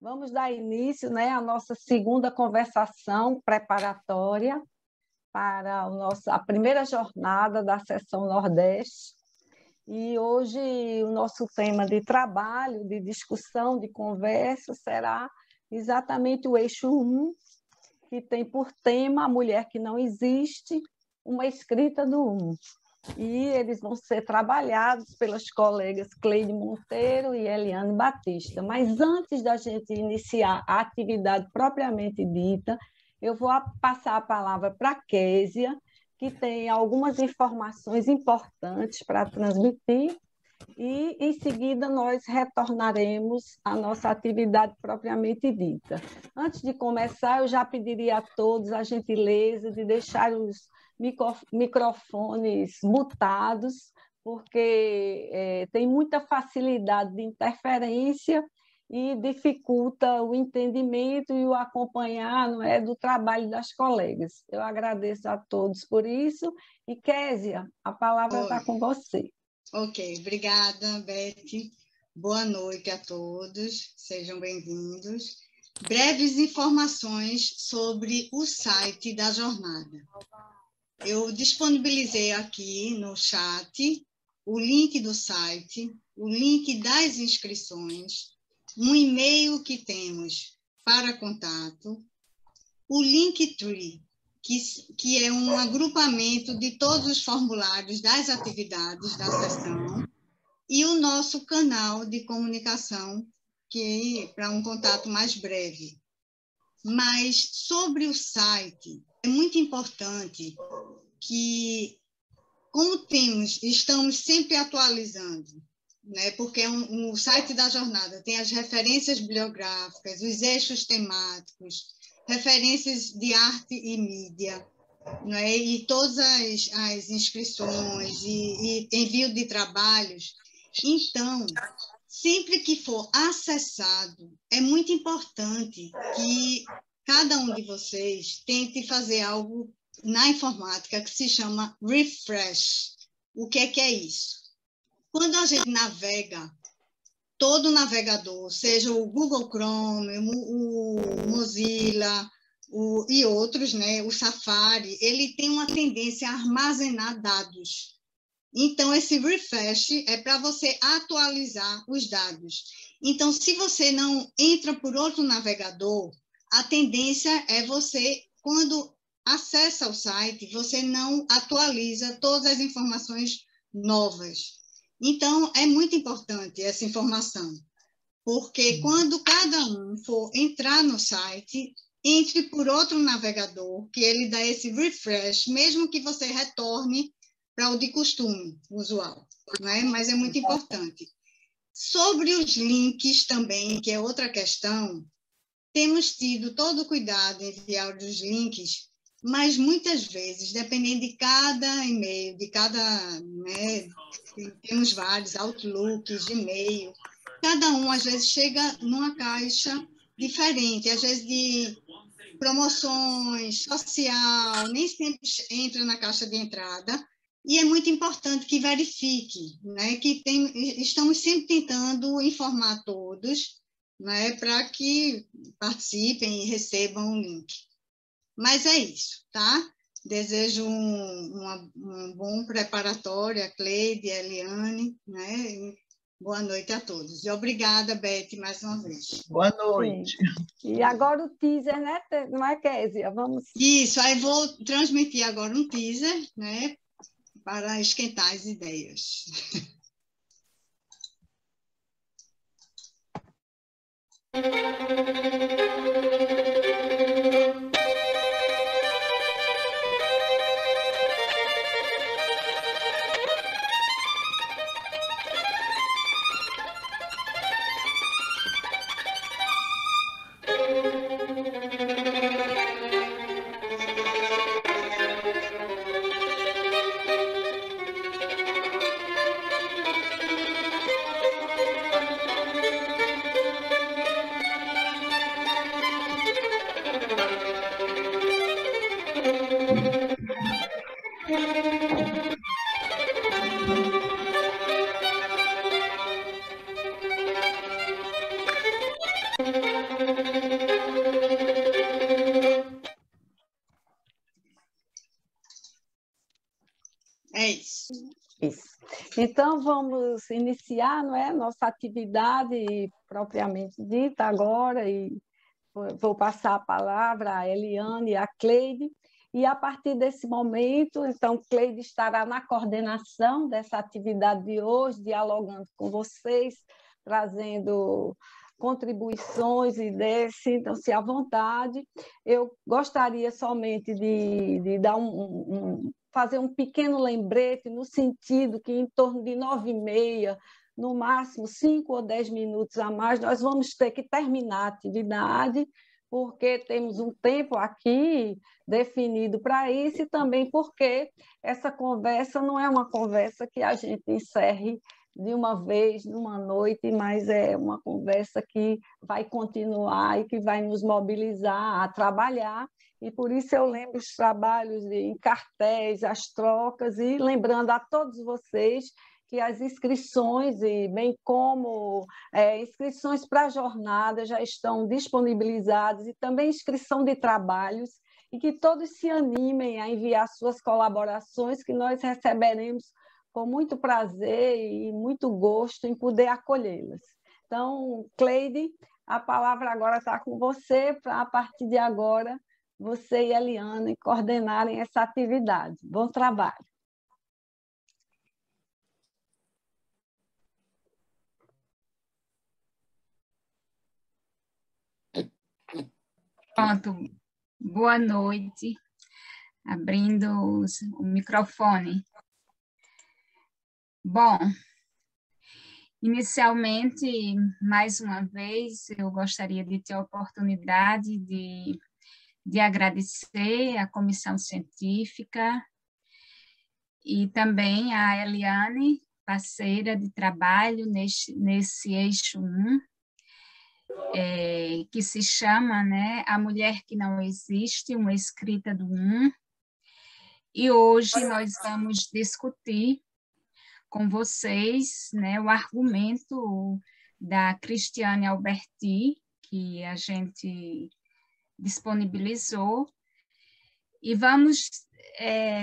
Vamos dar início, né, à nossa segunda conversação preparatória para a primeira jornada da Seção Nordeste. E hoje o nosso tema de trabalho, de discussão, de conversa será exatamente o eixo 1, que tem por tema a mulher que não existe, uma escrita do 1. E eles vão ser trabalhados pelas colegas Cleide Monteiro e Eliane Batista. Mas antes da gente iniciar a atividade propriamente dita, eu vou passar a palavra para a Késia, que tem algumas informações importantes para transmitir, e em seguida nós retornaremos à nossa atividade propriamente dita. Antes de começar, eu já pediria a todos a gentileza de deixar os microfones mutados, porque tem muita facilidade de interferência e dificulta o entendimento e o acompanhar, não é, do trabalho das colegas. Eu agradeço a todos por isso. E, Késia, a palavra está com você. Ok, obrigada, Beth. Boa noite a todos, sejam bem-vindos. Breves informações sobre o site da jornada. Eu disponibilizei aqui no chat o link do site, o link das inscrições, um e-mail que temos para contato, o Linktree, que é um agrupamento de todos os formulários das atividades da sessão, e o nosso canal de comunicação, que para um contato mais breve. Mas sobre o site, é muito importante que, como estamos sempre atualizando, né? Porque o site da jornada tem as referências bibliográficas, os eixos temáticos, referências de arte e mídia, né? E todas as inscrições e envio de trabalhos. Então, sempre que for acessado, é muito importante que cada um de vocês tente fazer algo na informática que se chama refresh. O que é isso? Quando a gente navega, todo navegador, seja o Google Chrome, o Mozilla e outros, né, o Safari, ele tem uma tendência a armazenar dados. Então, esse refresh é para você atualizar os dados. Então, se você não entra por outro navegador, a tendência é você, quando acessa o site, você não atualiza todas as informações novas. Então, é muito importante essa informação, porque quando cada um for entrar no site, entre por outro navegador, que ele dá esse refresh, mesmo que você retorne para o de costume, usual, né? Mas é muito importante. Sobre os links também, que é outra questão, temos tido todo o cuidado em enviar os links, mas muitas vezes, dependendo de cada e-mail, de cada, né, temos vários, Outlooks, Gmail, cada um às vezes chega numa caixa diferente, às vezes de promoções, social, nem sempre entra na caixa de entrada, e é muito importante que verifique, né, que estamos sempre tentando informar todos, né, para que participem e recebam o link. Mas é isso, tá? Desejo um bom preparatório a Cleide, a Eliane, né? Boa noite a todos. E obrigada, Beth, mais uma vez. Boa noite. Sim. E agora o teaser, né? Não é, Késia? Vamos... Isso, aí vou transmitir agora um teaser, né? Para esquentar as ideias. Então, vamos iniciar, não é, nossa atividade propriamente dita agora, e vou passar a palavra à Eliane e à Cleide, e a partir desse momento, então, Cleide estará na coordenação dessa atividade de hoje, dialogando com vocês, trazendo contribuições, ideias, sintam-se à vontade. Eu gostaria somente de dar fazer um pequeno lembrete, no sentido que em torno de 9h30, no máximo 5 ou 10 minutos a mais, nós vamos ter que terminar a atividade, porque temos um tempo aqui definido para isso, e também porque essa conversa não é uma conversa que a gente encerre de uma vez, numa noite, mas é uma conversa que vai continuar e que vai nos mobilizar a trabalhar, e por isso eu lembro os trabalhos em cartéis, as trocas, e lembrando a todos vocês que as inscrições, e bem como inscrições para a jornada, já estão disponibilizadas, e também inscrição de trabalhos, e que todos se animem a enviar suas colaborações, que nós receberemos com muito prazer e muito gosto em poder acolhê-las. Então, Cleide, a palavra agora está com você, para, a partir de agora, você e a Eliane coordenarem essa atividade. Bom trabalho. Pronto, boa noite. Abrindo o microfone. Bom, inicialmente, mais uma vez, eu gostaria de ter a oportunidade de agradecer à comissão científica e também à Eliane, parceira de trabalho nesse eixo 1, que se chama, né, A Mulher que Não Existe, uma escrita do 1. E hoje nós vamos discutir com vocês, né, o argumento da Cristiane Alberti, que a gente disponibilizou, e vamos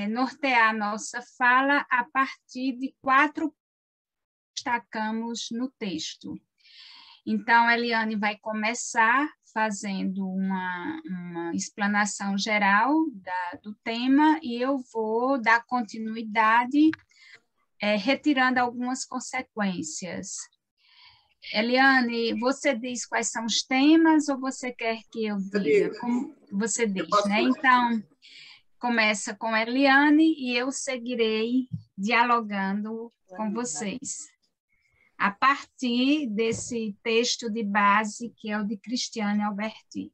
nortear nossa fala a partir de 4 que destacamos no texto. Então, a Eliane vai começar fazendo uma explanação geral do tema, e eu vou dar continuidade retirando algumas consequências. Eliane, você diz quais são os temas ou você quer que eu diga? Como você diz, né? Então, começa com a Eliane e eu seguirei dialogando com vocês, a partir desse texto de base, que é o de Cristiane Alberti,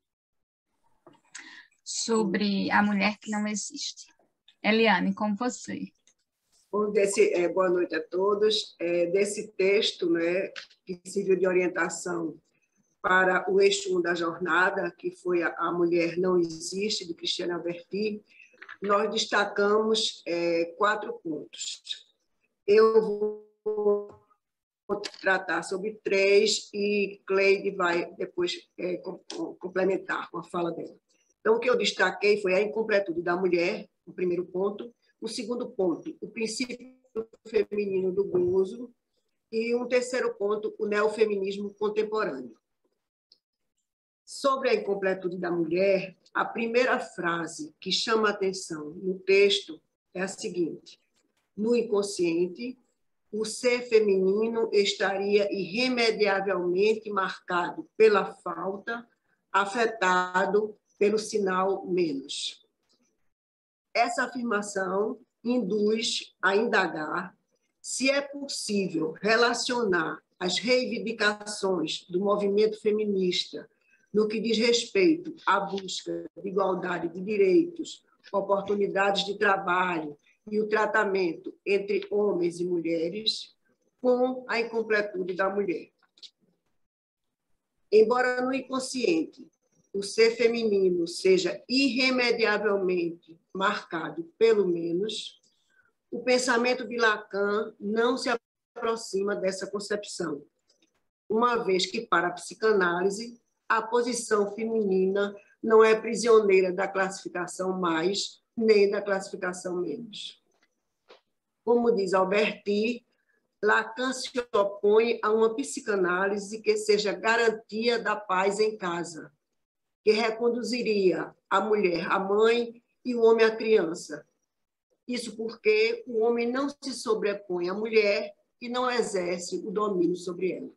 sobre a mulher que não existe. Eliane, com você. Boa noite a todos. Desse texto, né, que serviu de orientação para o eixo 1 da jornada, que foi A Mulher Não Existe, de Cristiane Alberti, nós destacamos 4 pontos. Eu vou tratar sobre 3 e Cleide vai depois complementar com a fala dela. Então, o que eu destaquei foi a incompletude da mulher, o primeiro ponto. O segundo ponto, o princípio feminino do gozo. E um terceiro ponto, o neofeminismo contemporâneo. Sobre a incompletude da mulher, a primeira frase que chama a atenção no texto é a seguinte: no inconsciente, o ser feminino estaria irremediavelmente marcado pela falta, afetado pelo sinal menos. Essa afirmação induz a indagar se é possível relacionar as reivindicações do movimento feminista no que diz respeito à busca de igualdade de direitos, oportunidades de trabalho e o tratamento entre homens e mulheres, com a incompletude da mulher. Embora no inconsciente o ser feminino seja irremediavelmente marcado pelo menos, o pensamento de Lacan não se aproxima dessa concepção, uma vez que, para a psicanálise, a posição feminina não é prisioneira da classificação mais, nem da classificação menos. Como diz Alberti, Lacan se opõe a uma psicanálise que seja garantia da paz em casa, que reconduziria a mulher à mãe e o homem à criança. Isso porque o homem não se sobrepõe à mulher e não exerce o domínio sobre ela.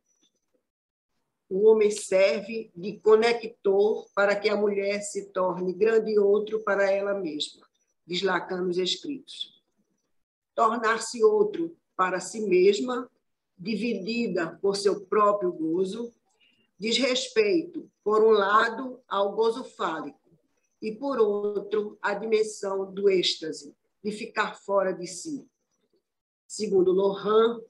O homem serve de conector para que a mulher se torne grande outro para ela mesma, diz Lacan nos escritos. Tornar-se outro para si mesma, dividida por seu próprio gozo, diz respeito, por um lado, ao gozo fálico e, por outro, à dimensão do êxtase, de ficar fora de si. Segundo Lohan,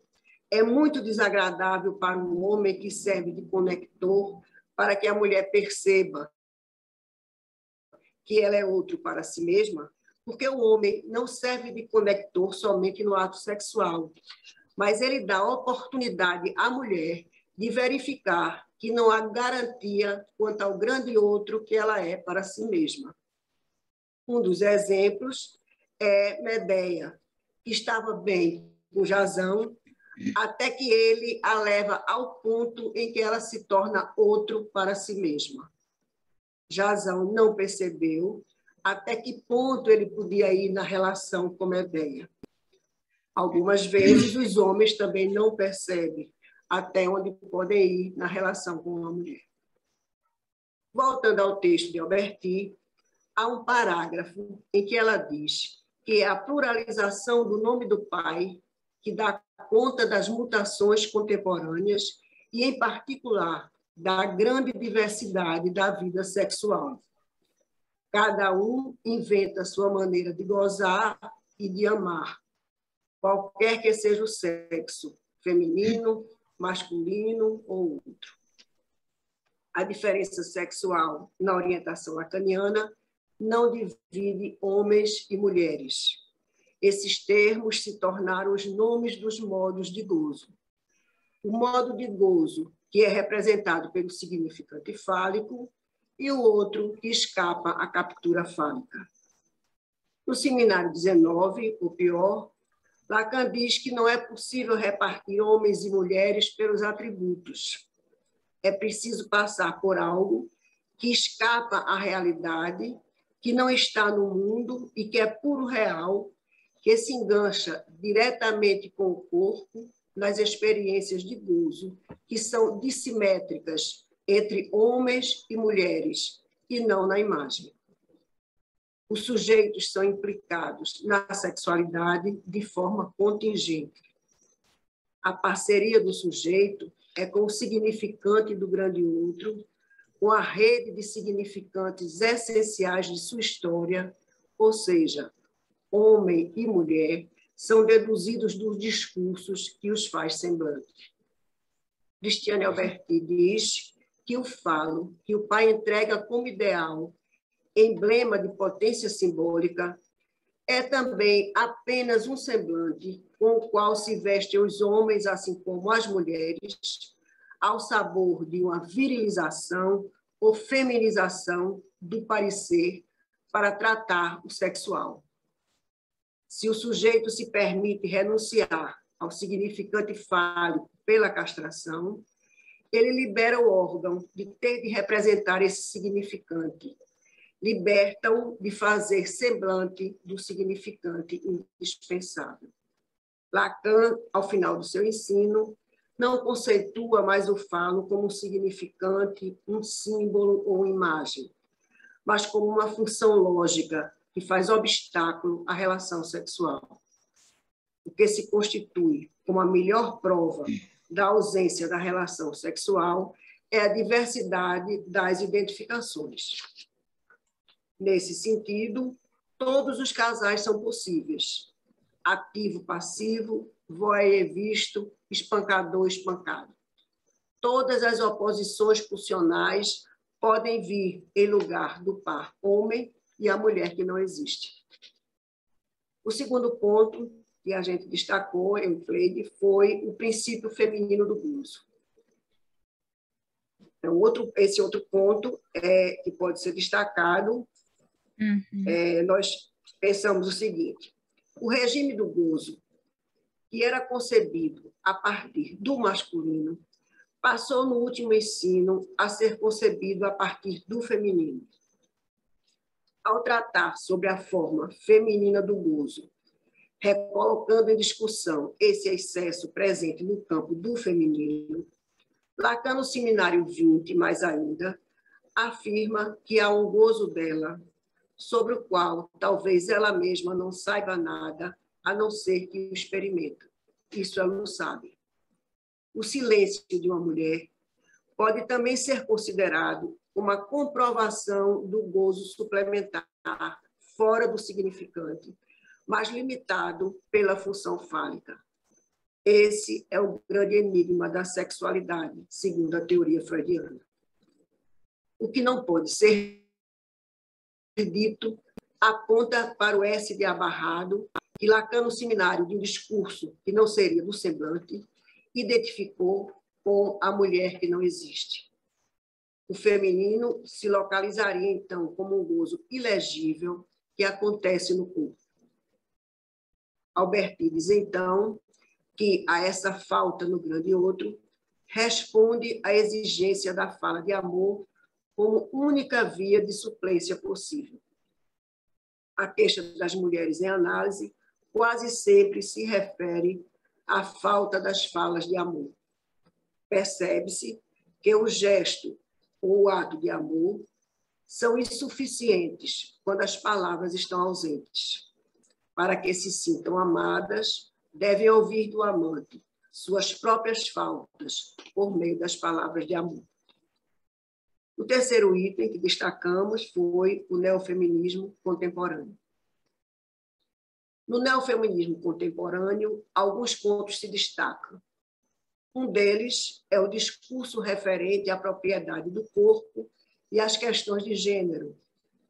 é muito desagradável para um homem que serve de conector para que a mulher perceba que ela é outro para si mesma, porque o homem não serve de conector somente no ato sexual, mas ele dá oportunidade à mulher de verificar que não há garantia quanto ao grande outro que ela é para si mesma. Um dos exemplos é Medeia, que estava bem com Jasão, até que ele a leva ao ponto em que ela se torna outro para si mesma. Jasão não percebeu até que ponto ele podia ir na relação com Medeia. Algumas vezes os homens também não percebem até onde podem ir na relação com uma mulher. Voltando ao texto de Alberti, há um parágrafo em que ela diz que é a pluralização do nome do pai que dá conta das mutações contemporâneas e, em particular, da grande diversidade da vida sexual. Cada um inventa a sua maneira de gozar e de amar, qualquer que seja o sexo, feminino, masculino ou outro. A diferença sexual na orientação lacaniana não divide homens e mulheres. Esses termos se tornaram os nomes dos modos de gozo. O modo de gozo, que é representado pelo significante fálico, e o outro que escapa à captura fálica. No seminário 19, o pior, Lacan diz que não é possível repartir homens e mulheres pelos atributos. É preciso passar por algo que escapa à realidade, que não está no mundo e que é puro real, que se engancha diretamente com o corpo nas experiências de gozo, que são dissimétricas entre homens e mulheres, e não na imagem. Os sujeitos são implicados na sexualidade de forma contingente. A parceria do sujeito é com o significante do grande outro, com a rede de significantes essenciais de sua história, ou seja, homem e mulher são deduzidos dos discursos que os faz semblantes. Christiane Alberti diz que o falo, que o pai entrega como ideal, emblema de potência simbólica, é também apenas um semblante com o qual se vestem os homens, assim como as mulheres, ao sabor de uma virilização ou feminização do parecer para tratar o sexual. Se o sujeito se permite renunciar ao significante fálico pela castração, ele libera o órgão de ter de representar esse significante, liberta-o de fazer semblante do significante indispensável. Lacan, ao final do seu ensino, não conceitua mais o falo como um significante, um símbolo ou imagem, mas como uma função lógica que faz obstáculo à relação sexual. O que se constitui como a melhor prova da ausência da relação sexual é a diversidade das identificações. Nesse sentido, todos os casais são possíveis. Ativo-passivo, voyeur-visto, espancador-espancado. Todas as oposições pulsionais podem vir em lugar do par homem e a mulher que não existe. O segundo ponto que a gente destacou em Freire foi o princípio feminino do gozo. Então, esse outro ponto que pode ser destacado, nós pensamos o seguinte: o regime do gozo que era concebido a partir do masculino, passou no último ensino a ser concebido a partir do feminino. Ao tratar sobre a forma feminina do gozo, recolocando em discussão esse excesso presente no campo do feminino, Lacan, no Seminário 20, mais ainda, afirma que há um gozo dela, sobre o qual talvez ela mesma não saiba nada, a não ser que o experimenta. Isso ela não sabe. O silêncio de uma mulher pode também ser considerado uma comprovação do gozo suplementar, fora do significante, mas limitado pela função fálica. Esse é o grande enigma da sexualidade, segundo a teoria freudiana. O que não pode ser dito aponta para o S de abarrado, que Lacan, no Seminário de um discurso que não seria do semblante, identificou com a mulher que não existe. O feminino se localizaria, então, como um gozo ilegível que acontece no corpo. Alberti diz, então, que a essa falta no grande outro responde a exigência da fala de amor como única via de suplência possível. A queixa das mulheres em análise quase sempre se refere à falta das falas de amor. Percebe-se que o gesto ou o ato de amor são insuficientes quando as palavras estão ausentes. Para que se sintam amadas, devem ouvir do amante suas próprias faltas por meio das palavras de amor. O terceiro item que destacamos foi o neofeminismo contemporâneo. No neofeminismo contemporâneo, alguns pontos se destacam. Um deles é o discurso referente à propriedade do corpo e às questões de gênero,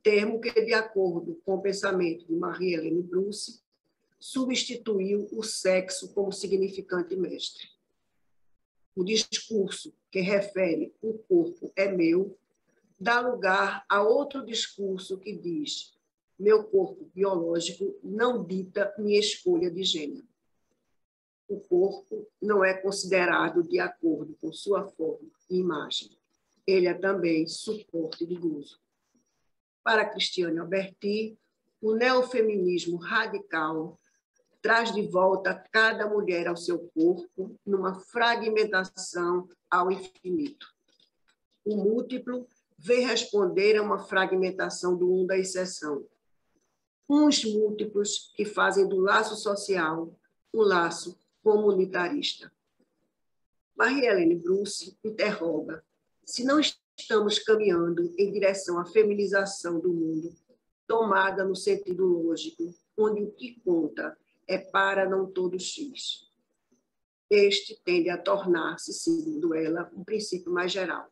termo que, de acordo com o pensamento de Marie-Hélène Bruce, substituiu o sexo como significante mestre. O discurso que refere o corpo é meu dá lugar a outro discurso que diz meu corpo biológico não dita minha escolha de gênero. O corpo não é considerado de acordo com sua forma e imagem. Ele é também suporte de gozo. Para Christiane Alberti, o neofeminismo radical traz de volta cada mulher ao seu corpo numa fragmentação ao infinito. O múltiplo vem responder a uma fragmentação do da exceção. Uns múltiplos que fazem do laço social um laço comunitarista. Marie-Hélène Bruce interroga se não estamos caminhando em direção à feminização do mundo, tomada no sentido lógico, onde o que conta é para não todo X. Este tende a tornar-se, segundo ela, um princípio mais geral.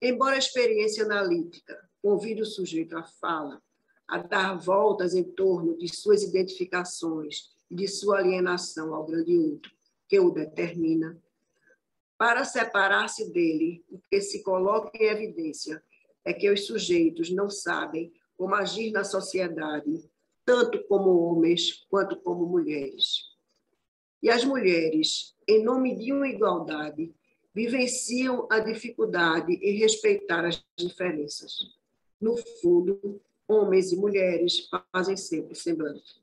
Embora a experiência analítica convide o sujeito à fala, a dar voltas em torno de suas identificações e de sua alienação ao grande outro, que o determina, para separar-se dele, o que se coloca em evidência é que os sujeitos não sabem como agir na sociedade, tanto como homens quanto como mulheres. E as mulheres, em nome de uma igualdade, vivenciam a dificuldade em respeitar as diferenças. No fundo, homens e mulheres fazem sempre semblante.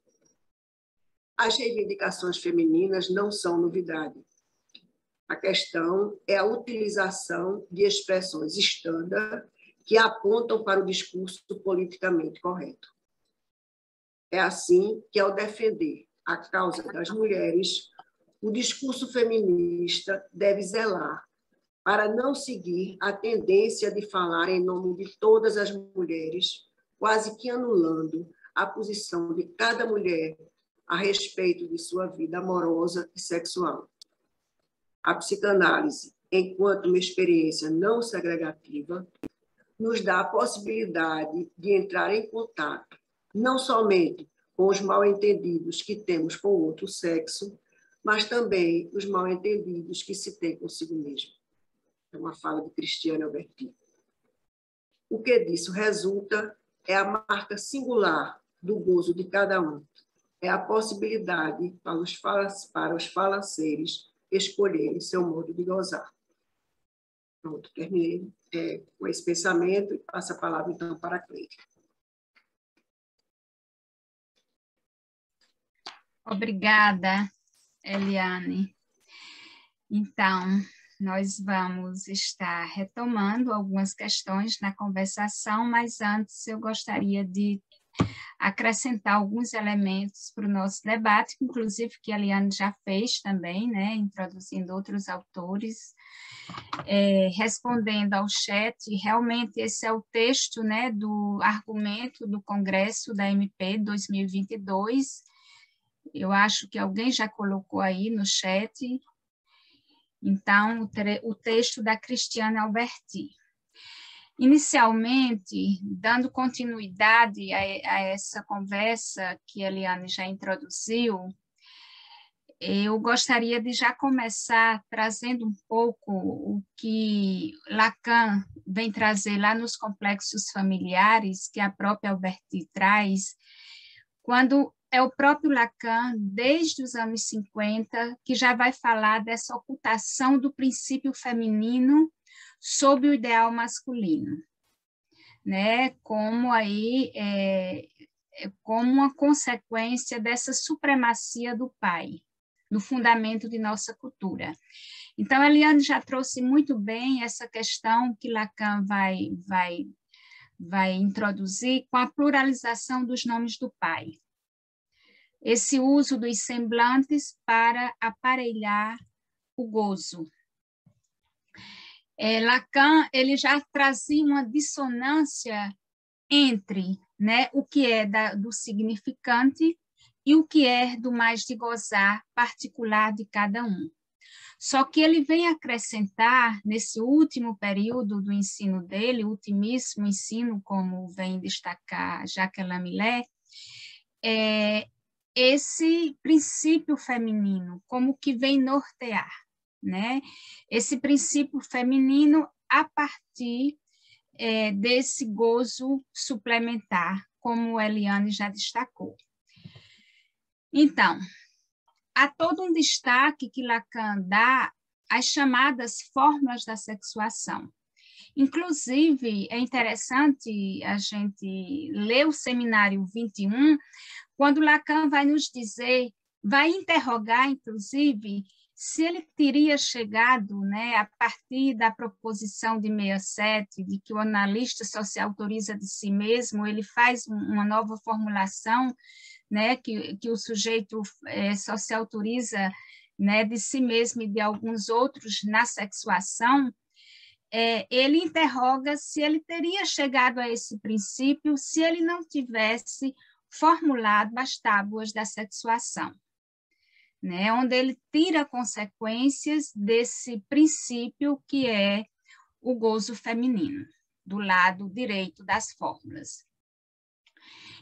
As reivindicações femininas não são novidade. A questão é a utilização de expressões estándar que apontam para o discurso politicamente correto. É assim que, ao defender a causa das mulheres, o discurso feminista deve zelar para não seguir a tendência de falar em nome de todas as mulheres, quase que anulando a posição de cada mulher a respeito de sua vida amorosa e sexual. A psicanálise, enquanto uma experiência não segregativa, nos dá a possibilidade de entrar em contato, não somente com os mal-entendidos que temos com o outro sexo, mas também os mal-entendidos que se tem consigo mesmo. É uma fala de Christiane Alberti. O que disso resulta é a marca singular do gozo de cada um, é a possibilidade para os falanceiros escolherem seu modo de gozar. Pronto, terminei com esse pensamento e passo a palavra, então, para a Cleide. Obrigada, Eliane. Então, nós vamos estar retomando algumas questões na conversação, mas antes eu gostaria de acrescentar alguns elementos para o nosso debate, inclusive que a Eliane já fez também, né, introduzindo outros autores, respondendo ao chat. Realmente esse é o texto, né, do argumento do Congresso da MP 2022. Eu acho que alguém já colocou aí no chat. Então, o texto da Cristiane Alberti. Inicialmente, dando continuidade a essa conversa que a Eliane já introduziu, eu gostaria de já começar trazendo um pouco o que Lacan vem trazer lá nos complexos familiares, que a própria Alberti traz, quando é o próprio Lacan, desde os anos 50, que já vai falar dessa ocultação do princípio feminino sob o ideal masculino, né? Como aí como uma consequência dessa supremacia do pai, no fundamento de nossa cultura. Então, a Eliane já trouxe muito bem essa questão que Lacan vai introduzir com a pluralização dos nomes do pai. Esse uso dos semblantes para aparelhar o gozo. Lacan ele já trazia uma dissonância entre, né, o que é do significante e o que é do mais de gozar particular de cada um. Só que ele vem acrescentar, nesse último período do ensino dele, o ultimíssimo ensino, como vem destacar Jacques Millet, esse princípio feminino, como que vem nortear, né? Esse princípio feminino a partir desse gozo suplementar, como a Eliane já destacou. Então, há todo um destaque que Lacan dá às chamadas fórmulas da sexuação. Inclusive, é interessante a gente ler o Seminário 21, quando Lacan vai nos dizer, vai interrogar, inclusive, se ele teria chegado, né, a partir da proposição de 67, de que o analista só se autoriza de si mesmo, ele faz uma nova formulação, né, que o sujeito só se autoriza, né, de si mesmo e de alguns outros na sexuação. Ele interroga se ele teria chegado a esse princípio se ele não tivesse formulado as tábuas da sexuação, né, onde ele tira consequências desse princípio que é o gozo feminino, do lado direito das fórmulas.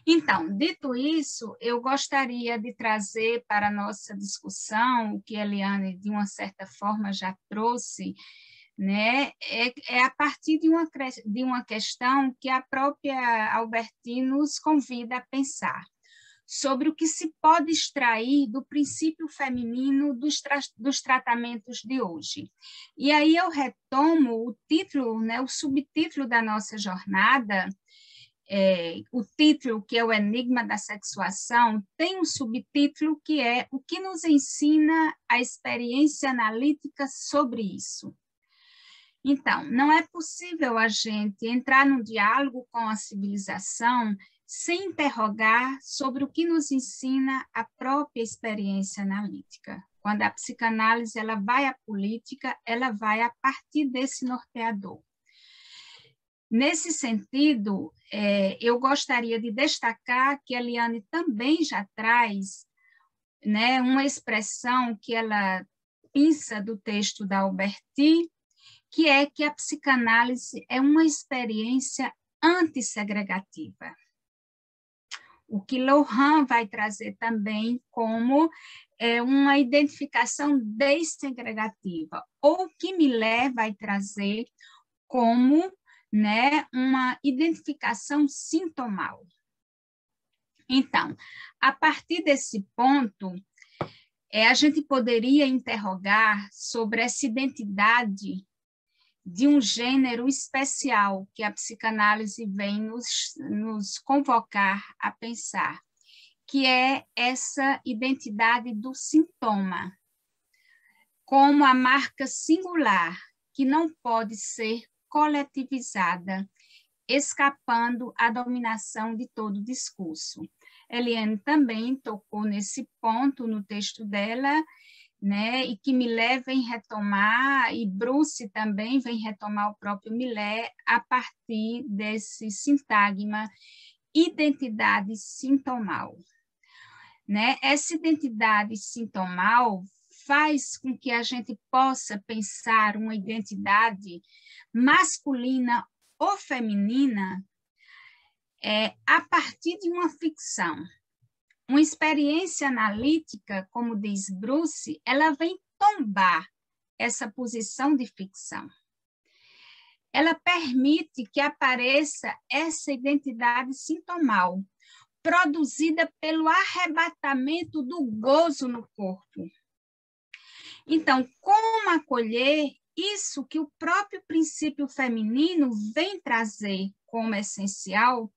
Então, dito isso, eu gostaria de trazer para a nossa discussão o que a Eliane, de uma certa forma, já trouxe, né? A partir de uma questão que a própria Alberti nos convida a pensar, sobre o que se pode extrair do princípio feminino dos tratamentos de hoje. E aí eu retomo o título, né, o subtítulo da nossa jornada, o título, que é o Enigma da Sexuação, tem um subtítulo que é o que nos ensina a experiência analítica sobre isso. Então, não é possível a gente entrar num diálogo com a civilização sem interrogar sobre o que nos ensina a própria experiência analítica. Quando a psicanálise ela vai à política, ela vai a partir desse norteador. Nesse sentido, eu gostaria de destacar que a Eliane também já traz, né, uma expressão que ela pinça do texto da Alberti, que é que a psicanálise é uma experiência antissegregativa. O que Lohan vai trazer também como uma identificação dessegregativa, ou que Millet vai trazer como, né, uma identificação sintomal. Então, a partir desse ponto, a gente poderia interrogar sobre essa identidade de um gênero especial que a psicanálise vem nos convocar a pensar, que é essa identidade do sintoma, como a marca singular, que não pode ser coletivizada, escapando à dominação de todo o discurso. Eliane também tocou nesse ponto no texto dela, né, e que Millet vem retomar, e Bruce também vem retomar o próprio Millet a partir desse sintagma identidade sintomal. Né? Essa identidade sintomal faz com que a gente possa pensar uma identidade masculina ou feminina a partir de uma ficção. Uma experiência analítica, como diz Bruce, ela vem tombar essa posição de ficção. Ela permite que apareça essa identidade sintomal, produzida pelo arrebatamento do gozo no corpo. Então, como acolher isso que o próprio princípio feminino vem trazer como essencial,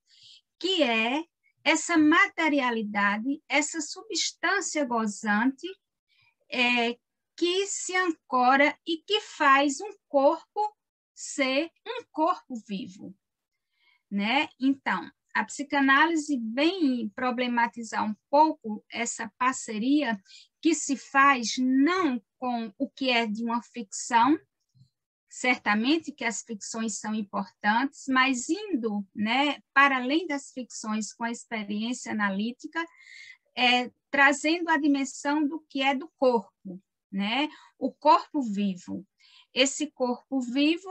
que é essa materialidade, essa substância gozante que se ancora e que faz um corpo ser um corpo vivo, né? Então, a psicanálise vem problematizar um pouco essa parceria que se faz não com o que é de uma ficção, certamente que as ficções são importantes, mas indo, né, para além das ficções com a experiência analítica, trazendo a dimensão do que é do corpo, né? O corpo vivo. Esse corpo vivo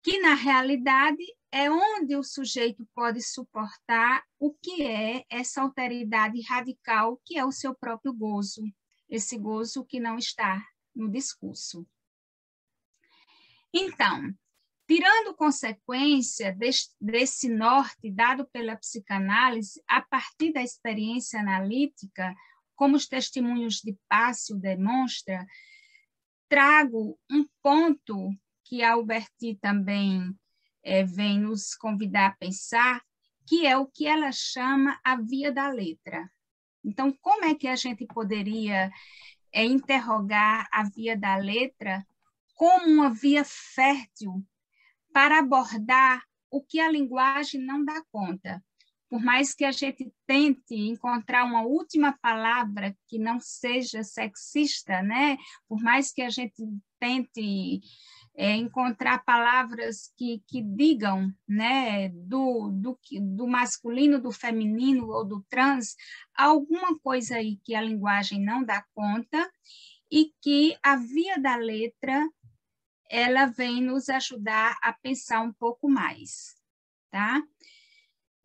que, na realidade, é onde o sujeito pode suportar o que é essa alteridade radical, que é o seu próprio gozo, esse gozo que não está no discurso. Então, tirando consequência desse norte dado pela psicanálise a partir da experiência analítica, como os testemunhos de Pássio demonstra, trago um ponto que a Alberti também vem nos convidar a pensar, que é o que ela chama a via da letra. Então, como é que a gente poderia interrogar a via da letra como uma via fértil para abordar o que a linguagem não dá conta? Por mais que a gente tente encontrar uma última palavra que não seja sexista, né? Por mais que a gente tente encontrar palavras que digam, né, do masculino, do feminino ou do trans, alguma coisa aí que a linguagem não dá conta e que a via da letra ela vem nos ajudar a pensar um pouco mais, tá?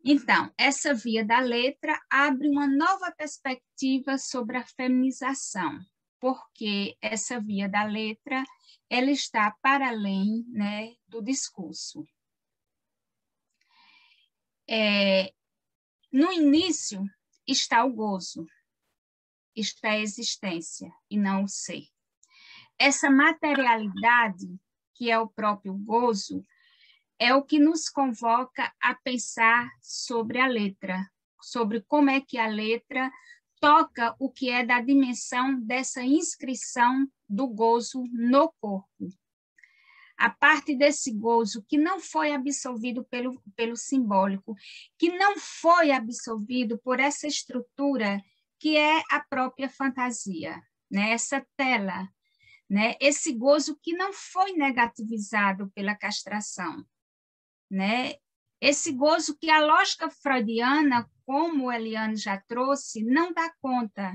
Então, essa via da letra abre uma nova perspectiva sobre a feminização, porque essa via da letra ela está para além, né, do discurso. No início está o gozo, está a existência e não o ser. Essa materialidade, que é o próprio gozo, é o que nos convoca a pensar sobre a letra, sobre como é que a letra toca o que é da dimensão dessa inscrição do gozo no corpo. A parte desse gozo que não foi absolvido pelo simbólico, que não foi absolvido por essa estrutura que é a própria fantasia, né? Essa tela, né? Esse gozo que não foi negativizado pela castração, né? Esse gozo que a lógica freudiana, como Eliane já trouxe, não dá conta.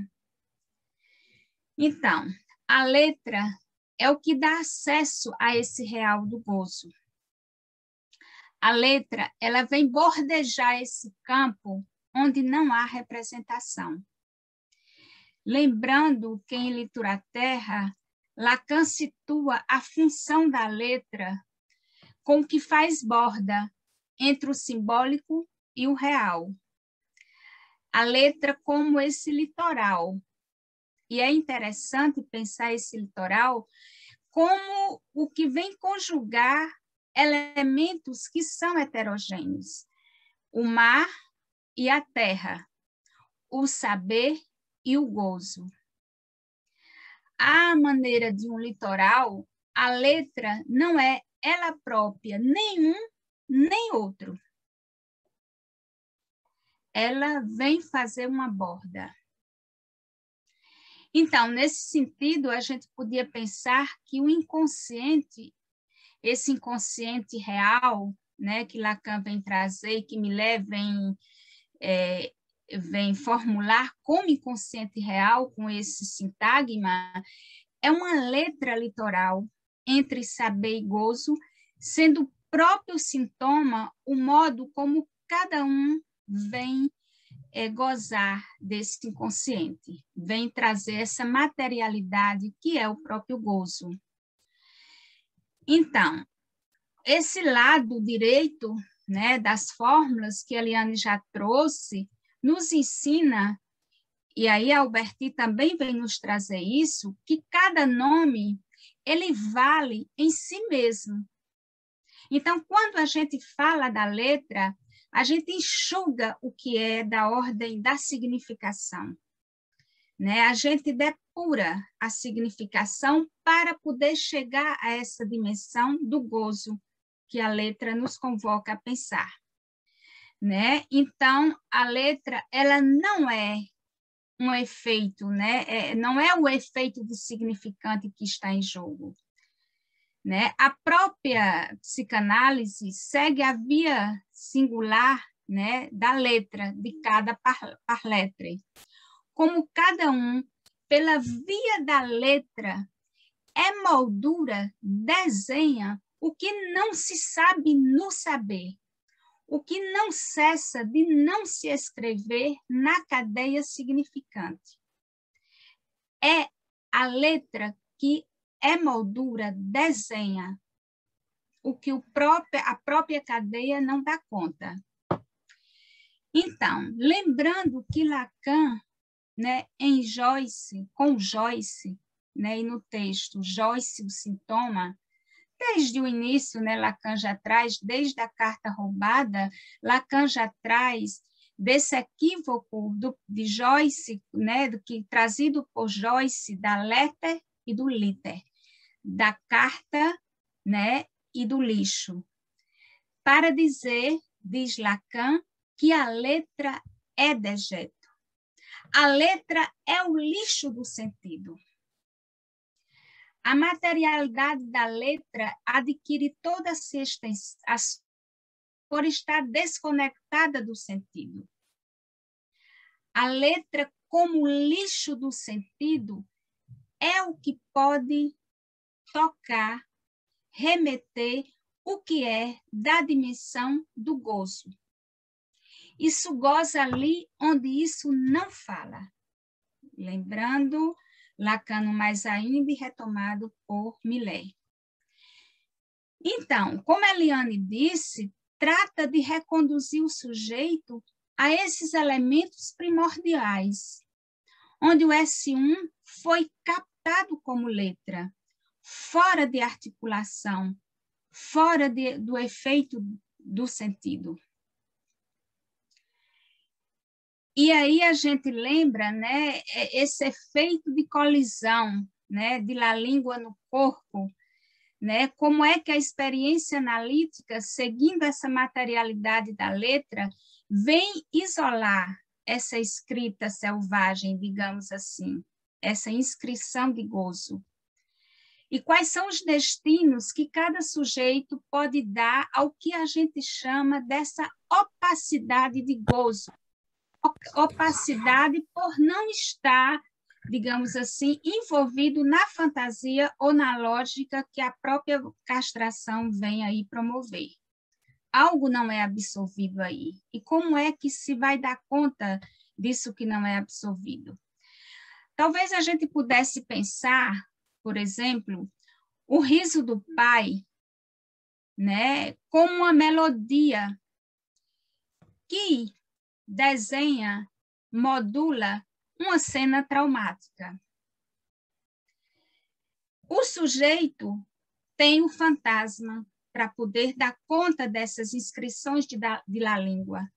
Então, a letra é o que dá acesso a esse real do gozo. A letra, ela vem bordejar esse campo onde não há representação. Lembrando que em Literatura, Lacan situa a função da letra com o que faz borda entre o simbólico e o real. a letra como esse litoral. E é interessante pensar esse litoral como o que vem conjugar elementos que são heterogêneos. O mar e a terra, o saber e o gozo. À maneira de um litoral, a letra não é ela própria, nenhum nem outro. Ela vem fazer uma borda. Então, nesse sentido, a gente podia pensar que o inconsciente, esse inconsciente real, né, que Lacan vem trazer, que Millet vem formular como inconsciente real, com esse sintagma, é uma letra litoral entre saber e gozo, sendo o próprio sintoma o modo como cada um vem gozar desse inconsciente, vem trazer essa materialidade que é o próprio gozo. Então, esse lado direito, né, das fórmulas que a Eliane já trouxe, nos ensina, e aí a Alberti também vem nos trazer isso, que cada nome, ele vale em si mesmo. Então, quando a gente fala da letra, a gente enxuga o que é da ordem da significação, né? A gente depura a significação para poder chegar a essa dimensão do gozo que a letra nos convoca a pensar, né? Então, a letra, ela não é um efeito, né? Não é o efeito de significante que está em jogo, né? A própria psicanálise segue a via singular, né, da letra, de cada par letre. Como cada um, pela via da letra, moldura, desenha o que não se sabe no saber, o que não cessa de não se escrever na cadeia significante. É a letra que moldura, desenha o que a própria cadeia não dá conta. Então, lembrando que Lacan, né, em Joyce, com Joyce, né, e no texto Joyce, o sintoma, desde o início, né, Lacan já traz, desde a carta roubada, Lacan já traz desse equívoco de Joyce, né, trazido por Joyce, da letter e do liter, da carta, né, e do lixo, para dizer, diz Lacan, que a letra é dejeto. A letra é o lixo do sentido. A materialidade da letra adquire toda a por estar desconectada do sentido. A letra, como lixo do sentido, é o que pode tocar, remeter o que é da dimensão do gozo. Isso goza ali onde isso não fala. Lembrando, Lacan mais ainda e retomado por Millet. Então, como a Eliane disse, trata de reconduzir o sujeito a esses elementos primordiais, onde o S1 foi captado como letra, fora de articulação, fora do efeito do sentido. E aí a gente lembra, né, esse efeito de colisão, né, de la língua no corpo, né, como é que a experiência analítica, seguindo essa materialidade da letra, vem isolar essa escrita selvagem, digamos assim, essa inscrição de gozo. E quais são os destinos que cada sujeito pode dar ao que a gente chama dessa opacidade de gozo. Opacidade por não estar, digamos assim, envolvido na fantasia ou na lógica que a própria castração vem aí promover. Algo não é absolvido aí. E como é que se vai dar conta disso que não é absolvido? Talvez a gente pudesse pensar, por exemplo, o riso do pai, né, como uma melodia que desenha modula uma cena traumática. O sujeito tem o fantasma para poder dar conta dessas inscrições de la língua,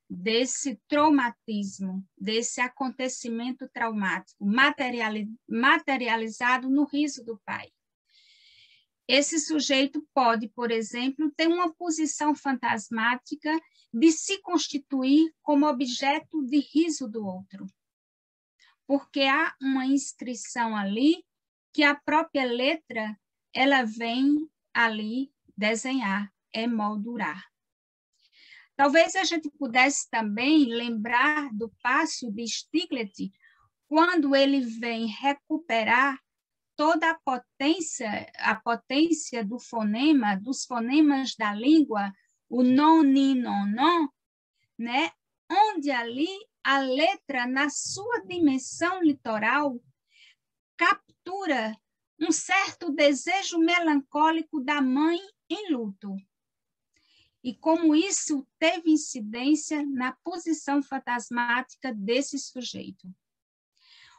desse traumatismo, desse acontecimento traumático, materializado no riso do pai. Esse sujeito pode, por exemplo, ter uma posição fantasmática de se constituir como objeto de riso do outro, porque há uma inscrição ali que a própria letra ela vem ali desenhar, emoldurar. Talvez a gente pudesse também lembrar do passo de Stiglitz, quando ele vem recuperar toda a potência do fonema, dos fonemas da língua, o non, ni, non, non, né? Onde ali a letra, na sua dimensão litoral, captura um certo desejo melancólico da mãe em luto. E como isso teve incidência na posição fantasmática desse sujeito.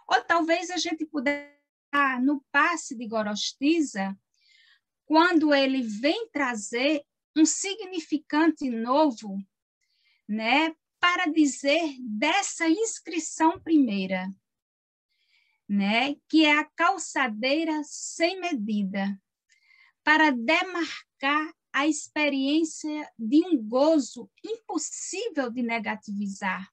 Ou talvez a gente pudesse, no passe de Gorostiza, quando ele vem trazer um significante novo, né, para dizer dessa inscrição primeira, né, que é a calçadeira sem medida, para demarcar a experiência de um gozo impossível de negativizar,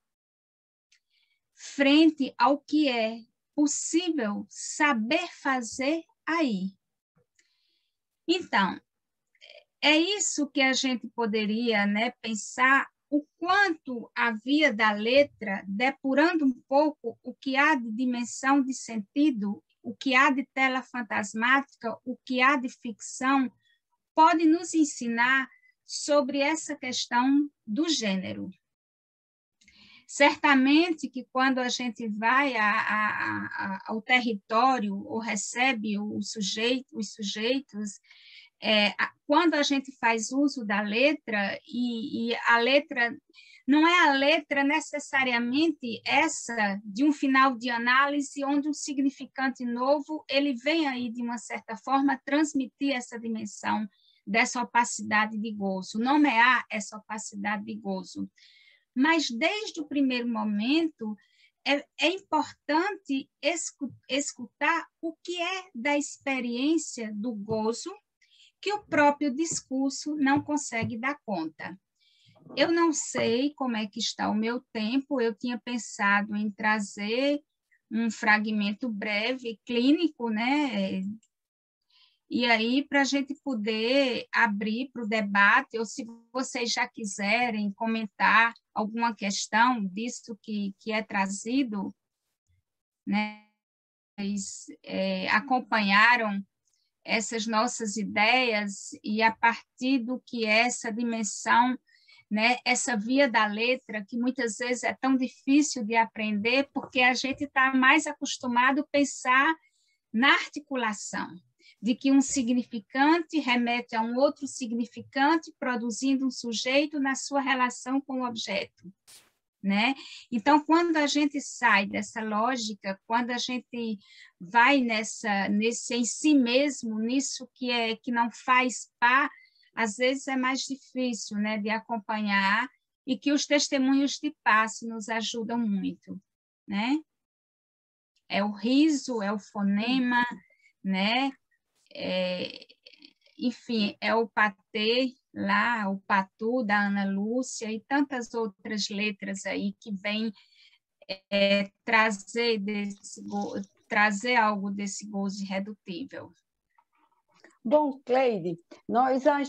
frente ao que é possível saber fazer aí. Então, é isso que a gente poderia, né, pensar o quanto a via da letra, depurando um pouco o que há de dimensão de sentido, o que há de tela fantasmática, o que há de ficção, pode nos ensinar sobre essa questão do gênero. Certamente que quando a gente vai ao território ou recebe os sujeitos, quando a gente faz uso da letra, e a letra não é a letra necessariamente essa de um final de análise onde um significante novo ele vem aí de uma certa forma transmitir essa dimensão dessa opacidade de gozo, nomear essa opacidade de gozo. Mas desde o primeiro momento é importante escutar o que é da experiência do gozo que o próprio discurso não consegue dar conta. Eu não sei como é que está o meu tempo, eu tinha pensado em trazer um fragmento breve, clínico, né? E aí, para a gente poder abrir para o debate, ou se vocês já quiserem comentar alguma questão disso que é trazido, né? Eles acompanharam essas nossas ideias e a partir do que é essa dimensão, né, essa via da letra, que muitas vezes é tão difícil de aprender, porque a gente está mais acostumado a pensar na articulação, de que um significante remete a um outro significante, produzindo um sujeito na sua relação com o objeto, né? Então, quando a gente sai dessa lógica, quando a gente vai nesse em si mesmo, nisso que não faz par, às vezes é mais difícil, né, de acompanhar, e que os testemunhos de passe nos ajudam muito, né? É o riso, é o fonema, né? Enfim, é o patê lá, o patu da Ana Lúcia e tantas outras letras aí que vêm trazer algo desse gozo irredutível. Bom, Cleide,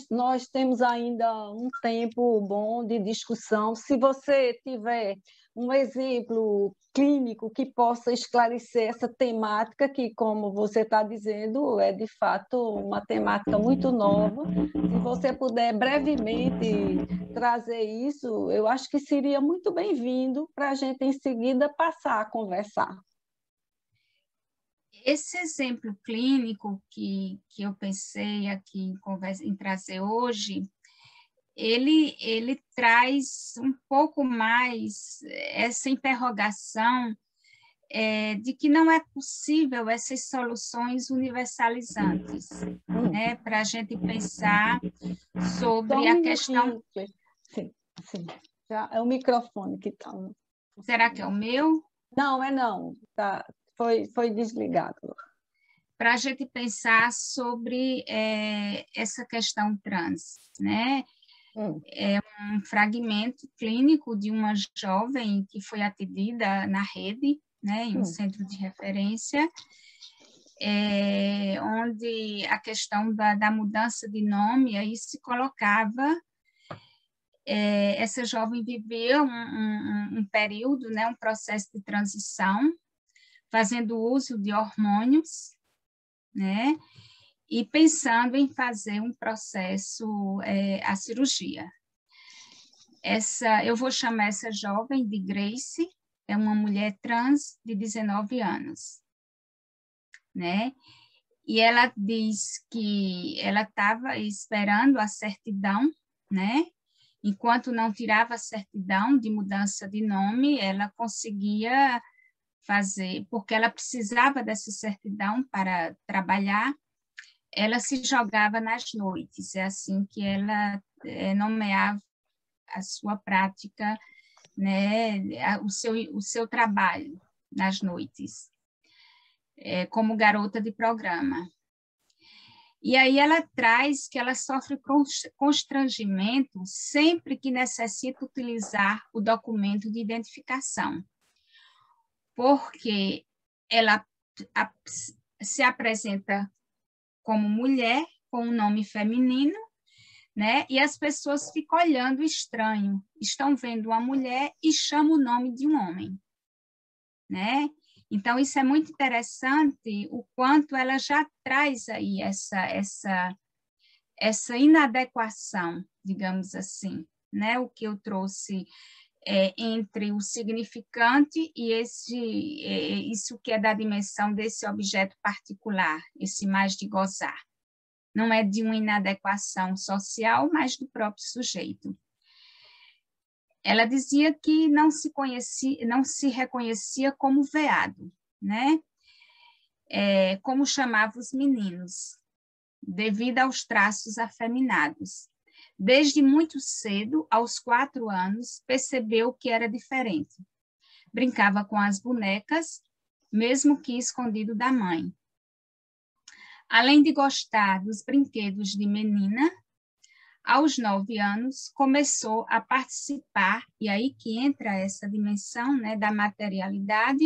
nós temos ainda um tempo bom de discussão. Se você tiver um exemplo clínico que possa esclarecer essa temática, que, como você está dizendo, é de fato uma temática muito nova, se você puder brevemente trazer isso, eu acho que seria muito bem-vindo para a gente, em seguida, passar a conversar. Esse exemplo clínico que eu pensei aqui em trazer hoje ele traz um pouco mais essa interrogação de que não é possível essas soluções universalizantes, né? Para a gente pensar sobre a questão... Sim, sim. Já é o microfone que está... Será que é o meu? Não, não. Tá, foi desligado. Para a gente pensar sobre essa questão trans, né? É um fragmento clínico de uma jovem que foi atendida na rede, né, em um centro de referência, onde a questão da mudança de nome aí se colocava. Essa jovem viveu um período, né, um processo de transição, fazendo uso de hormônios, né, e pensando em fazer um processo, a cirurgia. Eu vou chamar essa jovem de Grace, é uma mulher trans de 19 anos, né? E ela diz que ela estava esperando a certidão, né? Enquanto não tirava a certidão de mudança de nome, ela conseguia fazer, porque ela precisava dessa certidão para trabalhar, ela se jogava nas noites, é assim que ela nomeava a sua prática, né, o seu trabalho nas noites, como garota de programa. E aí ela traz que ela sofre constrangimento sempre que necessita utilizar o documento de identificação, porque ela se apresenta como mulher, com um nome feminino, né? E as pessoas ficam olhando estranho, estão vendo uma mulher e chamam o nome de um homem, né? Então, isso é muito interessante, o quanto ela já traz aí essa inadequação, digamos assim, né? O que eu trouxe entre o significante e isso que é da dimensão desse objeto particular, esse mais de gozar. Não é de uma inadequação social, mas do próprio sujeito. Ela dizia que não se reconhecia como veado, né? Como chamava os meninos, devido aos traços afeminados. Desde muito cedo, aos 4 anos, percebeu que era diferente. Brincava com as bonecas, mesmo que escondido da mãe. Além de gostar dos brinquedos de menina, aos 9 anos, começou a participar, e aí que entra essa dimensão, né, da materialidade,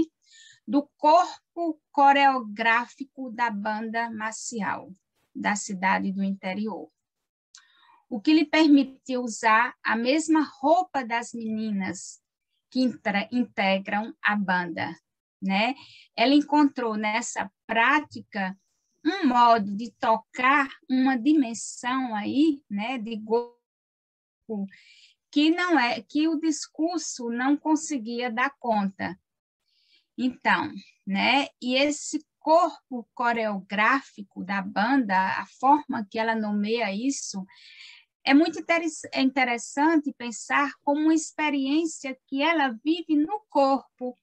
do corpo coreográfico da banda marcial da cidade do interior, o que lhe permitiu usar a mesma roupa das meninas que integram a banda, né? Ela encontrou nessa prática um modo de tocar uma dimensão aí, né, de corpo que o discurso não conseguia dar conta. Então, né, e esse corpo coreográfico da banda, a forma que ela nomeia isso, é muito interessante pensar como uma experiência que ela vive no corpo,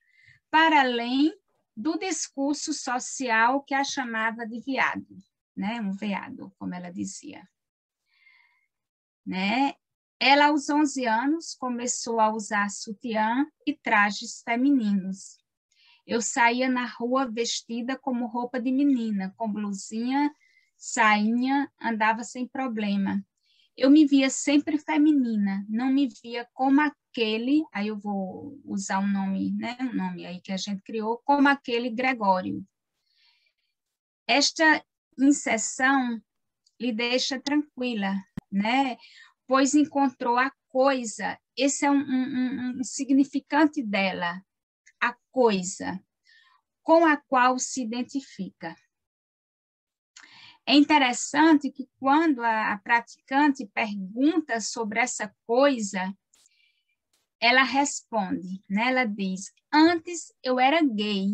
para além do discurso social que a chamava de viado, né? Um veado, como ela dizia. Né? Ela, aos 11 anos, começou a usar sutiã e trajes femininos. Eu saía na rua vestida como roupa de menina, com blusinha, sainha, andava sem problema. Eu me via sempre feminina, não me via como aquele, aí eu vou usar um nome, né, um nome aí que a gente criou, como aquele Gregório. Esta inserção lhe deixa tranquila, né, pois encontrou a coisa, esse é um significante dela, a coisa, com a qual se identifica. É interessante que quando a praticante pergunta sobre essa coisa, ela responde, né? Ela diz, antes eu era gay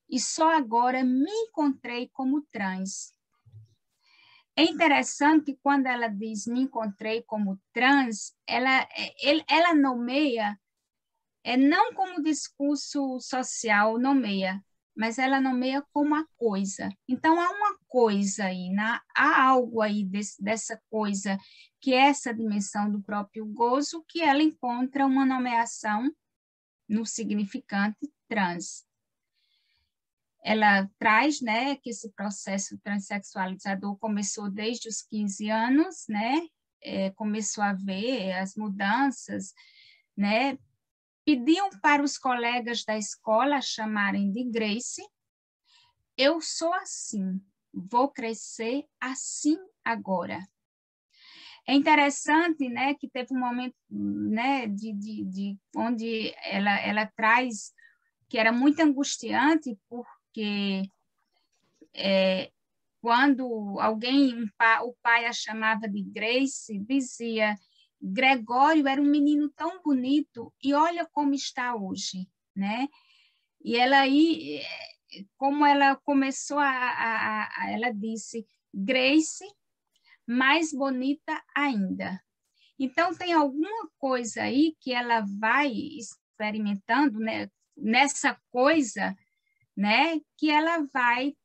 e só agora me encontrei como trans. É interessante que quando ela diz me encontrei como trans, ela nomeia, não como discurso social nomeia, mas ela nomeia como a coisa. Então, há uma coisa aí, há algo aí dessa coisa, que é essa dimensão do próprio gozo, que ela encontra uma nomeação no significante trans. Ela traz, né, que esse processo transexualizador começou desde os 15 anos, né, começou a ver as mudanças, né, pediam para os colegas da escola chamarem de Grace. Eu sou assim, vou crescer assim agora. É interessante, né, que teve um momento, né, onde ela traz que era muito angustiante, porque quando alguém, o pai a chamava de Grace, dizia, Gregório era um menino tão bonito e olha como está hoje, né? E ela aí, como ela começou ela disse, Grace, mais bonita ainda. Então, tem alguma coisa aí que ela vai experimentando, né? Nessa coisa, né? Que ela vai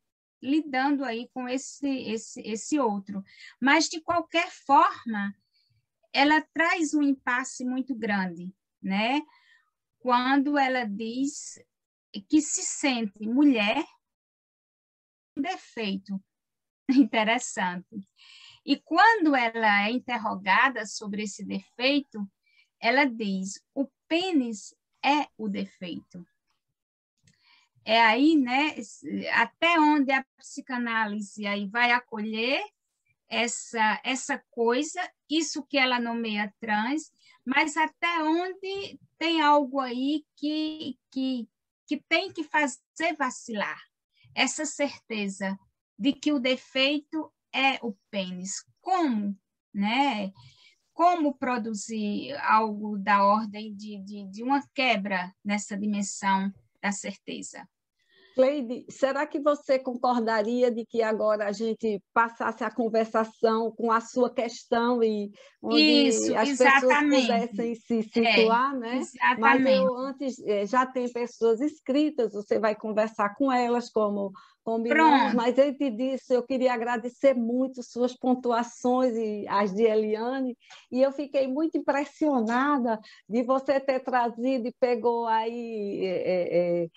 lidando aí com esse outro. Mas, de qualquer forma, ela traz um impasse muito grande, né? Quando ela diz que se sente mulher, um defeito interessante. E quando ela é interrogada sobre esse defeito, ela diz: o pênis é o defeito. É aí, né, até onde a psicanálise aí vai acolher essa coisa, isso que ela nomeia trans, mas até onde tem algo aí que tem que fazer vacilar essa certeza de que o defeito é o pênis. Como, né? Como produzir algo da ordem de uma quebra nessa dimensão da certeza? Cleide, será que você concordaria de que agora a gente passasse a conversação com a sua questão e onde Isso, as pessoas exatamente. pudessem se situar, né? Mas Exatamente. eu antes já tem pessoas inscritas, você vai conversar com elas como combinamos, Pronto. mas antes disso eu queria agradecer muito suas pontuações e as de Eliane, e eu fiquei muito impressionada de você ter trazido e pegou aí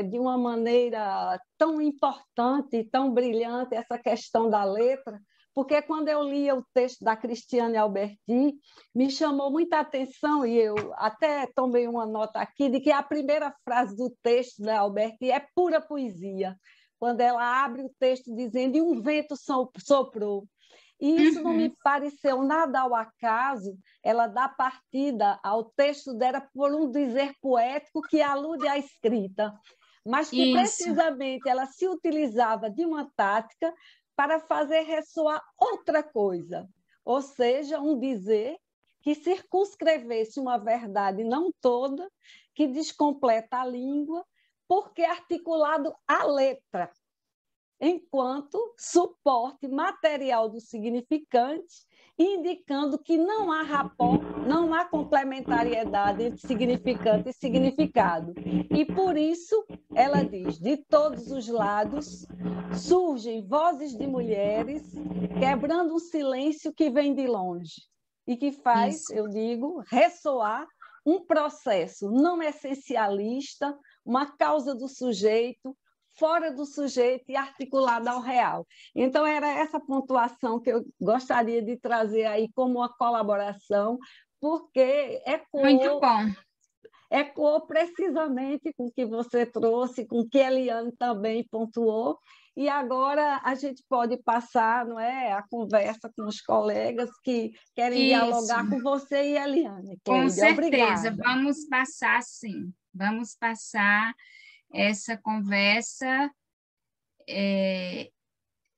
de uma maneira tão importante, tão brilhante, essa questão da letra, porque quando eu lia o texto da Cristiane Alberti, me chamou muita atenção, e eu até tomei uma nota aqui, de que a primeira frase do texto da Alberti é pura poesia, quando ela abre o texto dizendo, e um vento soprou. E isso não me pareceu nada ao acaso, ela dá partida ao texto dela por um dizer poético que alude à escrita, mas que precisamente ela se utilizava de uma tática para fazer ressoar outra coisa, ou seja, um dizer que circunscrevesse uma verdade não toda, que descompleta a língua, porque articulado à letra, enquanto suporte material do significante, indicando que não há rapport, não há complementariedade entre significante e significado. E por isso, ela diz, de todos os lados surgem vozes de mulheres quebrando um silêncio que vem de longe e que faz, eu digo, ressoar um processo não essencialista, uma causa do sujeito, fora do sujeito e articulada ao real. Então, era essa pontuação que eu gostaria de trazer aí como uma colaboração, porque ecoou precisamente com o que você trouxe, com o que a Eliane também pontuou, e agora a gente pode passar, não é, a conversa com os colegas que querem dialogar com você e a Eliane. Com certeza, obrigada. Vamos passar sim, vamos passar essa conversa,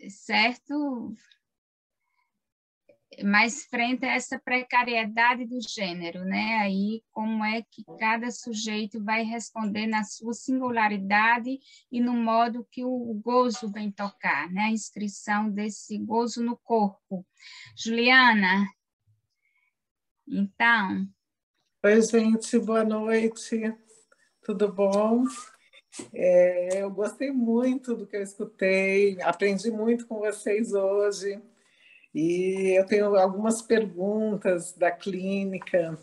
certo? mas frente a essa precariedade do gênero, né? Aí como é que cada sujeito vai responder na sua singularidade e no modo que o gozo vem tocar, né? A inscrição desse gozo no corpo. Juliana, então. Oi, gente, boa noite, tudo bom? Eu gostei muito do que eu escutei, aprendi muito com vocês hoje. E eu tenho algumas perguntas da clínica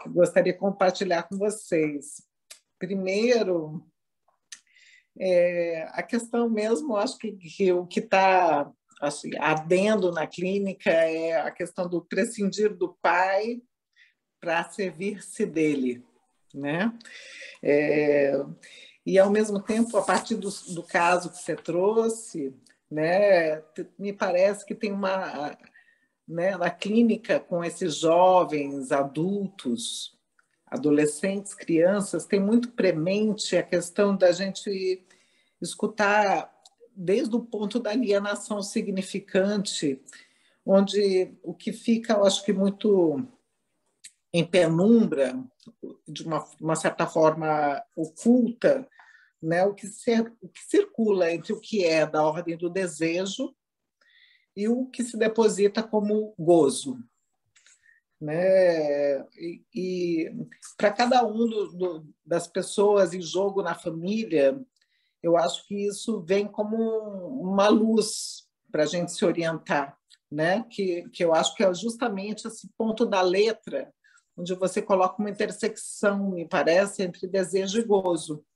que eu gostaria de compartilhar com vocês. Primeiro, a questão mesmo, acho que o que está assim, ardendo na clínica é a questão do prescindir do pai para servir-se dele, né? E, ao mesmo tempo, a partir do caso que você trouxe, né, me parece que tem uma, né, na clínica com esses jovens, adultos, adolescentes, crianças, tem muito premente a questão da gente escutar desde o ponto da alienação significante, onde o que fica, eu acho que muito em penumbra, de uma certa forma oculta, né, o que circula entre o que é da ordem do desejo e o que se deposita como gozo, né? E para cada um das pessoas em jogo na família, eu acho que isso vem como uma luz para a gente se orientar, né? Que eu acho que é justamente esse ponto da letra, onde você coloca uma intersecção, me parece, entre desejo e gozo.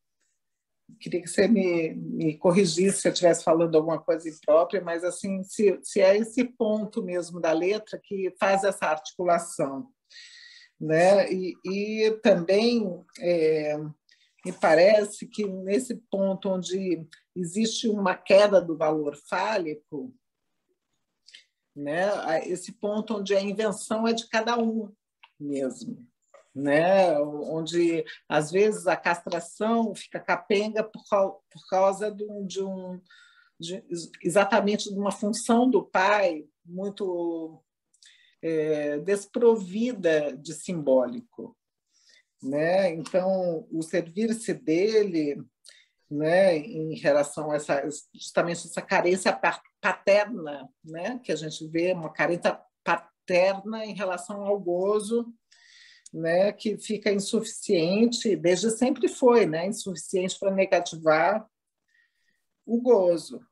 Queria que você me corrigisse se eu estivesse falando alguma coisa imprópria, mas assim, se é esse ponto mesmo da letra que faz essa articulação, né? E também me parece que nesse ponto onde existe uma queda do valor fálico, né? Esse ponto onde a invenção é de cada um mesmo, né? Onde às vezes a castração fica capenga por causa exatamente de uma função do pai muito desprovida de simbólico, né? Então o servir-se dele, né, em relação a justamente essa carência paterna, né, que a gente vê, uma carência paterna em relação ao gozo, né, que fica insuficiente, desde sempre foi, né, insuficiente para negativar o gozo,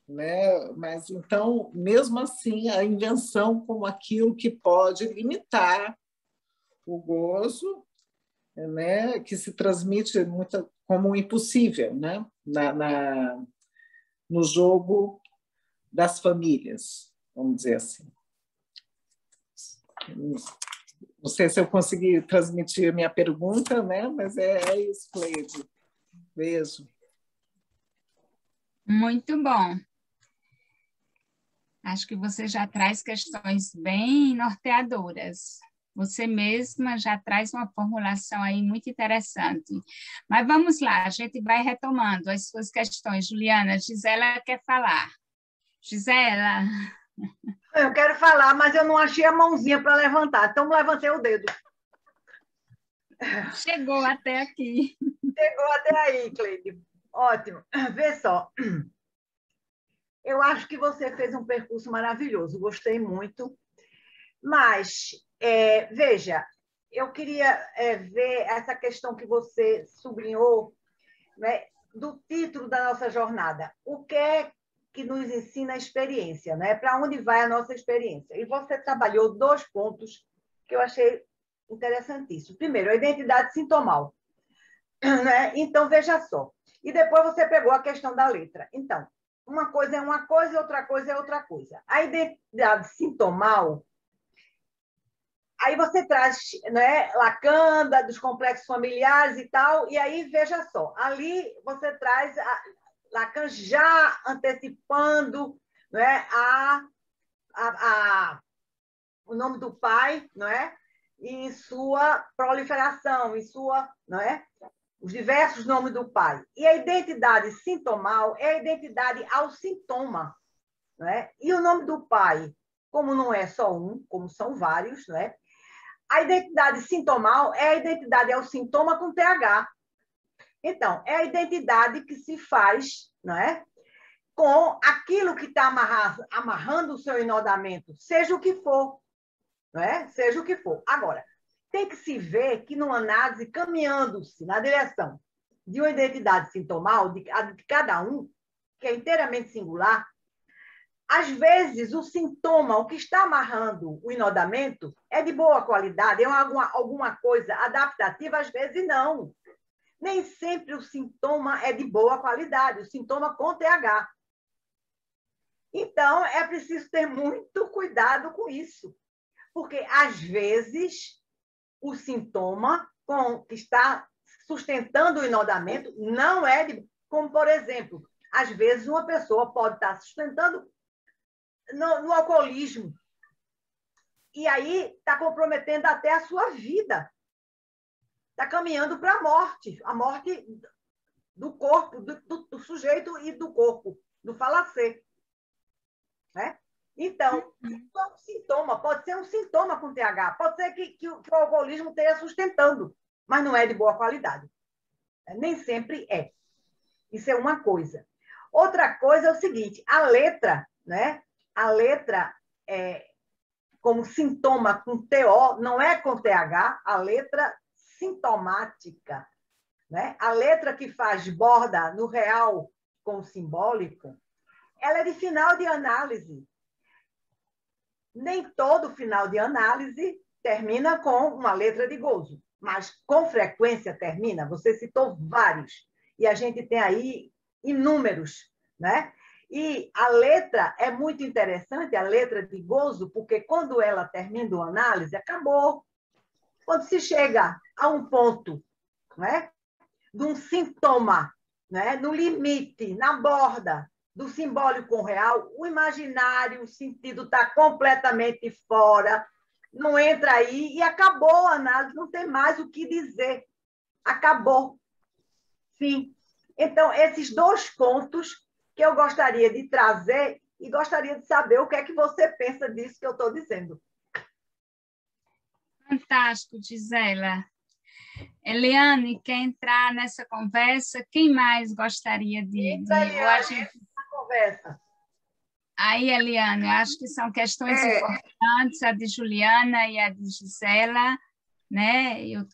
né? Mas então, mesmo assim, a invenção como aquilo que pode limitar o gozo, né, que se transmite muito como impossível, né, no jogo das famílias, vamos dizer assim. Não sei se eu consegui transmitir a minha pergunta, né? Mas é isso, Cleide. Beijo. Muito bom. Acho que você já traz questões bem norteadoras. Você mesma já traz uma formulação aí muito interessante. Mas vamos lá, a gente vai retomando as suas questões. Juliana, Gisela quer falar. Gisela. Eu quero falar, mas eu não achei a mãozinha para levantar, então levantei o dedo. Chegou até aqui. Chegou até aí, Cleide. Ótimo. Vê só. Eu acho que você fez um percurso maravilhoso, gostei muito. Mas, veja, eu queria ver essa questão que você sublinhou, né, do título da nossa jornada. O que é que nos ensina a experiência, né? Para onde vai a nossa experiência? E você trabalhou 2 pontos que eu achei interessantíssimos. Primeiro, a identidade sintomal, né? Então, veja só. E depois você pegou a questão da letra. Então, uma coisa é uma coisa e outra coisa é outra coisa. A identidade sintomal, aí você traz, né, Lacan, dos complexos familiares e tal, e aí, veja só, ali você traz Lacan já antecipando, né, o nome do pai, não é? Em sua proliferação, em sua, não é? Os diversos nomes do pai. E a identidade sintomal é a identidade ao sintoma, não é? E o nome do pai como não é só um, como são vários, né? A identidade sintomal é a identidade, é o sintoma com TH. Então, é a identidade que se faz, não é? Com aquilo que está amarrando o seu enodamento, seja o que for, não é? Seja o que for. Agora, tem que se ver que numa análise, caminhando-se na direção de uma identidade sintomal, de cada um, que é inteiramente singular, às vezes o sintoma, o que está amarrando o enodamento, é de boa qualidade, é alguma coisa adaptativa, às vezes não. Nem sempre o sintoma é de boa qualidade, o sintoma com TH. Então, é preciso ter muito cuidado com isso, porque, às vezes, o sintoma que está sustentando o enodamento não é de... Como, por exemplo, às vezes uma pessoa pode estar sustentando no alcoolismo e aí está comprometendo até a sua vida. Está caminhando para a morte do corpo, do sujeito e do corpo, do falacer. Né? Então, é um sintoma, pode ser um sintoma com TH, pode ser que o alcoolismo esteja sustentando, mas não é de boa qualidade. Nem sempre é. Isso é uma coisa. Outra coisa é o seguinte, a letra, né? A letra, como sintoma com TO, não é com TH, a letra sintomática, né? A letra que faz borda no real com o simbólico, ela é de final de análise. Nem todo final de análise termina com uma letra de gozo, mas com frequência termina. Você citou vários, e a gente tem aí inúmeros, né? E a letra é muito interessante, a letra de gozo, porque quando ela termina uma análise, acabou. Quando se chega a um ponto, né, de um sintoma, né, no limite, na borda do simbólico com o real, o imaginário, o sentido está completamente fora, não entra aí e acabou a análise, não tem mais o que dizer. Acabou. Sim. Então, esses dois pontos que eu gostaria de trazer e gostaria de saber o que é que você pensa disso que eu estou dizendo. Fantástico, Gisela. Eliane, quer entrar nessa conversa? Quem mais gostaria de hoje conversa? Aí, Eliane, eu acho que são questões importantes, a de Juliana e a de Gisela, né? Eu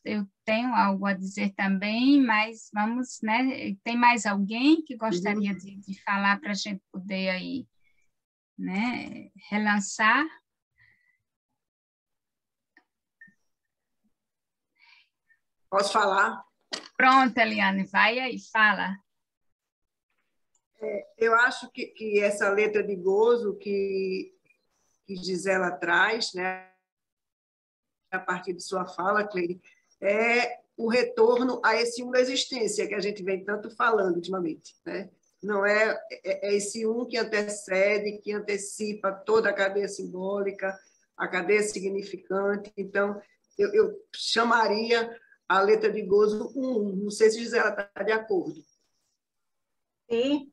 tenho algo a dizer também, mas vamos, né? Tem mais alguém que gostaria de falar para a gente poder aí, né? Relançar? Posso falar? Pronto, Eliane, vai aí, fala. Eu acho que essa letra de gozo que Gisela traz, né, a partir de sua fala, Cleide, é o retorno a esse um da existência que a gente vem tanto falando ultimamente. Né? Não é esse um que antecede, que antecipa toda a cadeia simbólica, a cadeia significante. Então, eu chamaria a letra de gozo um. Não sei se Gisela está de acordo. Sim.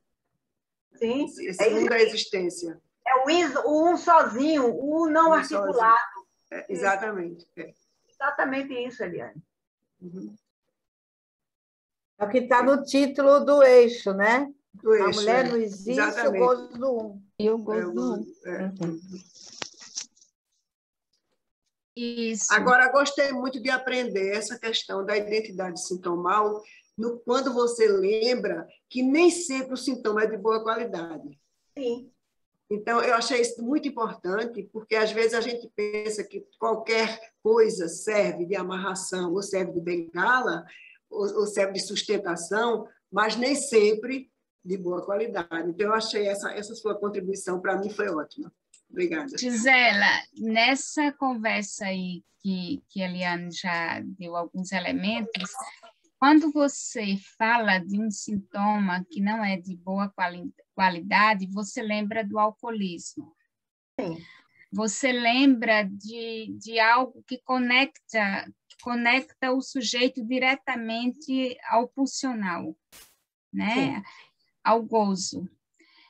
Sim. Esse um da existência. É o um sozinho, o não articulado. Exatamente. Exatamente isso, Eliane. É o que está no título do eixo, né? Do eixo, a mulher não existe, exatamente. O gozo do um. E o gozo do um. Isso. Agora, gostei muito de aprender essa questão da identidade sintomal quando você lembra que nem sempre o sintoma é de boa qualidade. Sim. Então, eu achei isso muito importante, porque às vezes a gente pensa que qualquer coisa serve de amarração, ou serve de bengala, ou serve de sustentação, mas nem sempre de boa qualidade. Então, eu achei essa sua contribuição, para mim, foi ótima. Obrigada. Gisela, nessa conversa aí que a Eliane já deu alguns elementos, quando você fala de um sintoma que não é de boa qualidade, você lembra do alcoolismo. Sim. Você lembra de algo que conecta o sujeito diretamente ao pulsional, né? Sim. Ao gozo.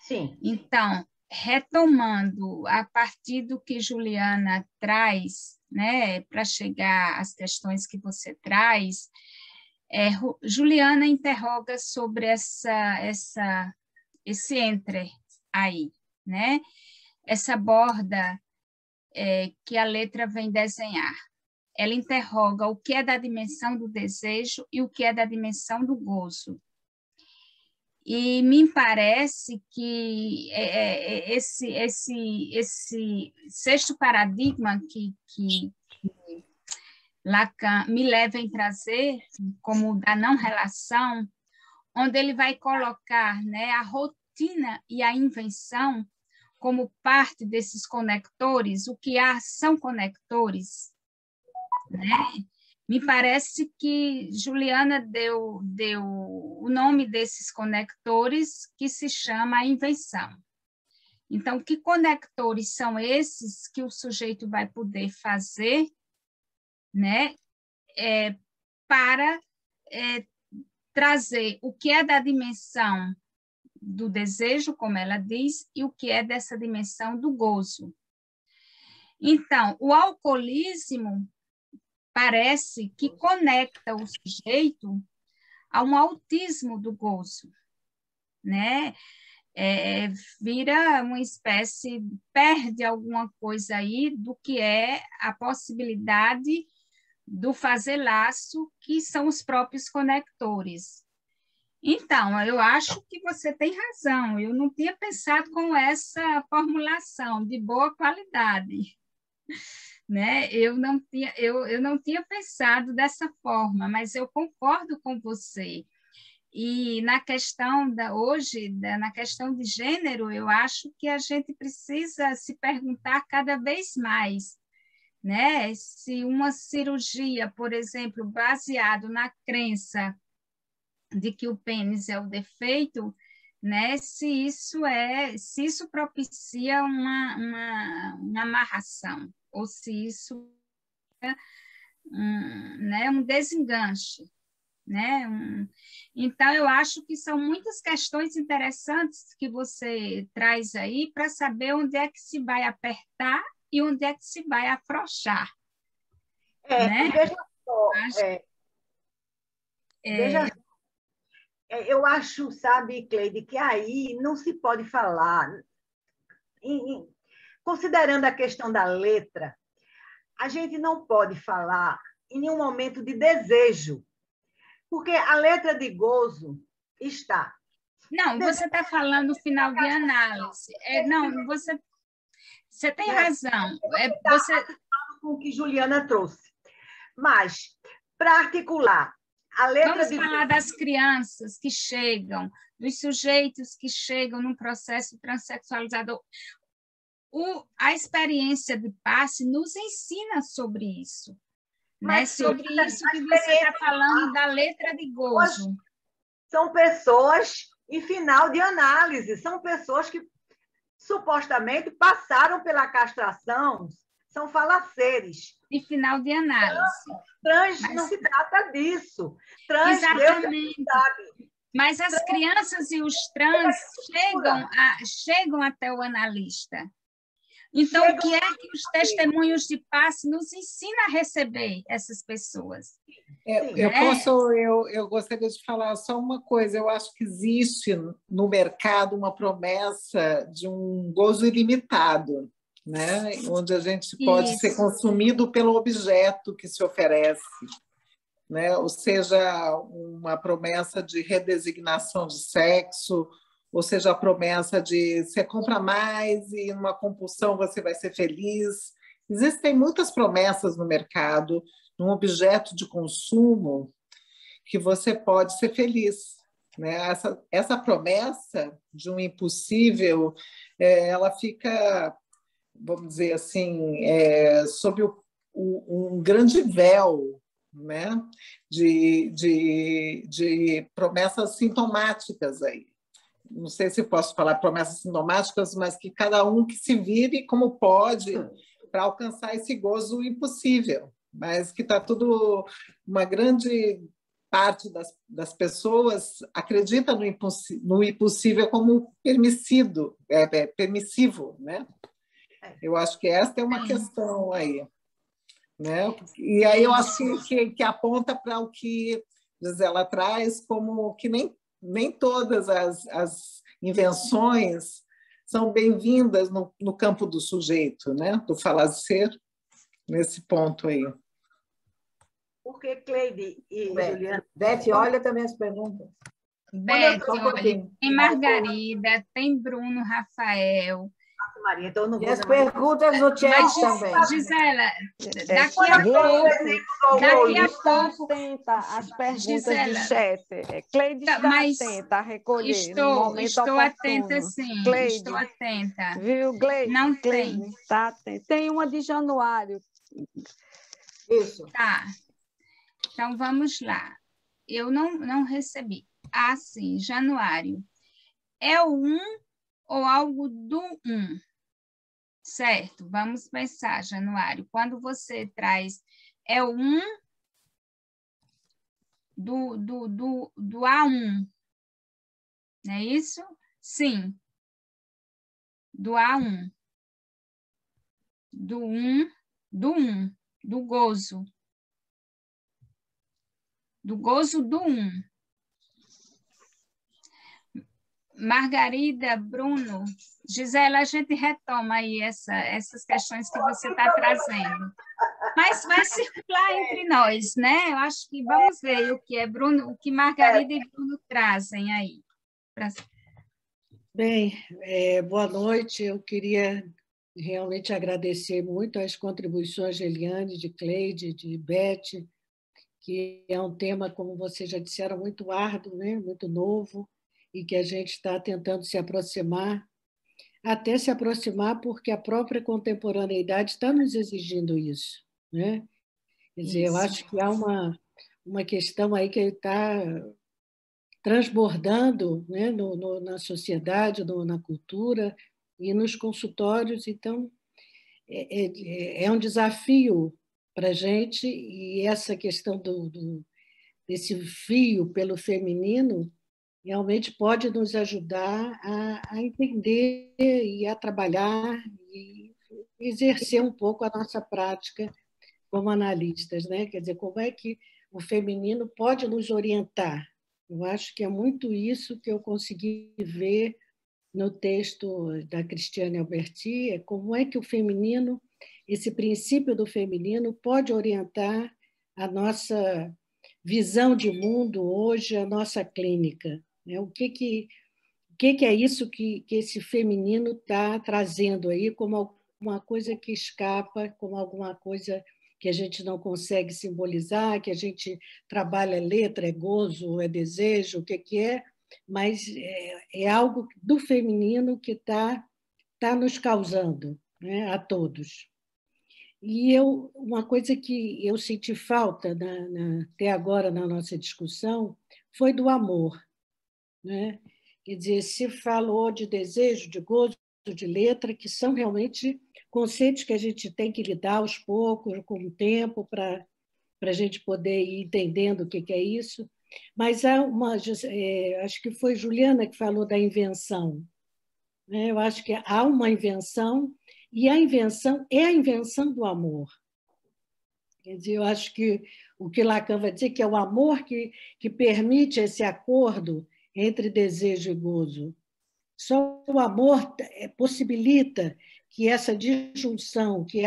Sim. Então, retomando a partir do que Juliana traz, né, para chegar às questões que você traz, Juliana interroga sobre esse entre aí, né? Essa borda que a letra vem desenhar. Ela interroga o que é da dimensão do desejo e o que é da dimensão do gozo. E me parece que esse sexto paradigma que Lacan me leva a trazer, como da não-relação, onde ele vai colocar, né, a rotina e a invenção como parte desses conectores, o que são conectores, né? Me parece que Juliana deu o nome desses conectores, que se chama a invenção. Então, que conectores são esses que o sujeito vai poder fazer, né, para trazer o que é da dimensão do desejo, como ela diz, e o que é dessa dimensão do gozo. Então, o alcoolismo parece que conecta o sujeito a um autismo do gozo, né? Vira uma espécie, perde alguma coisa aí do que é a possibilidade do fazer laço, que são os próprios conectores. Então, eu acho que você tem razão, eu não tinha pensado com essa formulação de boa qualidade, né? Eu não tinha pensado dessa forma, mas eu concordo com você. E na questão na questão de gênero, eu acho que a gente precisa se perguntar cada vez mais, né? Se uma cirurgia, por exemplo, baseado na crença de que o pênis é o defeito, né? Se isso propicia uma amarração, ou se isso é um desenganche, né? Então, eu acho que são muitas questões interessantes que você traz aí para saber onde é que se vai apertar e onde é que se vai afrouxar. Né? Veja só, veja, eu acho, sabe, Cleide, que aí não se pode falar, considerando a questão da letra, a gente não pode falar em nenhum momento de desejo, porque a letra de gozo está. Não, você está falando no final de análise. Não, você tem razão. Você com o que Juliana trouxe. Mas, para articular, a letra vamos falar das crianças que chegam, dos sujeitos que chegam num processo transexualizador. A experiência de passe nos ensina sobre isso. Né? Sobre isso que você está falando da letra de gozo. São pessoas em final de análise, são pessoas que supostamente passaram pela castração, são falaceres. De final de análise. Trans não se trata disso. Trans, exatamente. Mas as crianças e os trans chegam até o analista. Então, o que é que os testemunhos de passe nos ensinam a receber essas pessoas? Eu gostaria de falar só uma coisa. Eu acho que existe no mercado uma promessa de um gozo ilimitado, né? Onde a gente pode ser consumido pelo objeto que se oferece, né? Ou seja, uma promessa de redesignação de sexo, ou seja, a promessa de você compra mais e numa compulsão você vai ser feliz. Existem muitas promessas no mercado, num objeto de consumo, que você pode ser feliz, né? Essa promessa de um impossível, ela fica, vamos dizer assim, sob um grande véu, né? de promessas sintomáticas aí. Não sei se posso falar promessas sintomáticas, mas que cada um que se vire como pode para alcançar esse gozo impossível, mas que está tudo uma grande parte das pessoas acredita no impossível como permissivo, né? Eu acho que esta é uma questão aí, né? E aí eu acho que aponta para o que Gisela traz, como que nem todas as invenções são bem-vindas no campo do sujeito, né? Do falazer, nesse ponto aí. Porque Cleide e Juliana... Beth, olha também as perguntas. Beth, olha, tem Margarida, tem Bruno Rafael. Maria, então não e as perguntas no chat mas, também. Gisela, daqui a pouco... está atenta às perguntas Gisela, do chat. Cleide está atenta a recolher estou atenta, sim. Cleide, estou atenta. Viu, Cleide? Não Cleide, tem. está atenta. Tem uma de Januário. Isso. Tá. Então, vamos lá. Eu não recebi. Ah, sim, Januário. É o 1 ou algo do 1? Certo, vamos pensar, Januário. Quando você traz, é o 1 do A1, não é isso? Sim, do A1. Do 1, do gozo. Do gozo do 1. Margarida, Bruno, Gisela, a gente retoma aí essas questões que você está trazendo. Mas vai circular entre nós, né? Eu acho que vamos ver o que é Bruno, o que Margarida e Bruno trazem aí. Bem, boa noite. Eu queria realmente agradecer muito as contribuições de Eliane, de Cleide, de Beth, que é um tema, como vocês já disseram, muito árduo, né? Muito novo, e que a gente está tentando se aproximar, até se aproximar porque a própria contemporaneidade está nos exigindo isso, né? Quer dizer, eu acho que há uma questão aí que está transbordando, né, na sociedade, na cultura e nos consultórios. Então, é um desafio para a gente, e essa questão desse fio pelo feminino realmente pode nos ajudar a entender e a trabalhar e exercer um pouco a nossa prática como analistas, né? Quer dizer, como é que o feminino pode nos orientar? Eu acho que é muito isso que eu consegui ver no texto da Cristiane Alberti, é como é que o feminino, esse princípio do feminino, pode orientar a nossa visão de mundo hoje, a nossa clínica. O que é isso que esse feminino está trazendo aí como alguma coisa que escapa, como alguma coisa que a gente não consegue simbolizar, que a gente trabalha letra, é gozo, é desejo, o que é, mas é algo do feminino que está nos causando, né, a todos. E uma coisa que eu senti falta até agora na nossa discussão foi do amor, né? Quer dizer, se falou de desejo, de gozo, de letra, que são realmente conceitos que a gente tem que lidar aos poucos, com o tempo, para a gente poder ir entendendo o que é isso. Mas há acho que foi Juliana que falou da invenção, né? Eu acho que há uma invenção, e a invenção é a invenção do amor. Quer dizer, eu acho que o que Lacan vai dizer que é o amor que permite esse acordo entre desejo e gozo. Só o amor possibilita que essa disjunção, que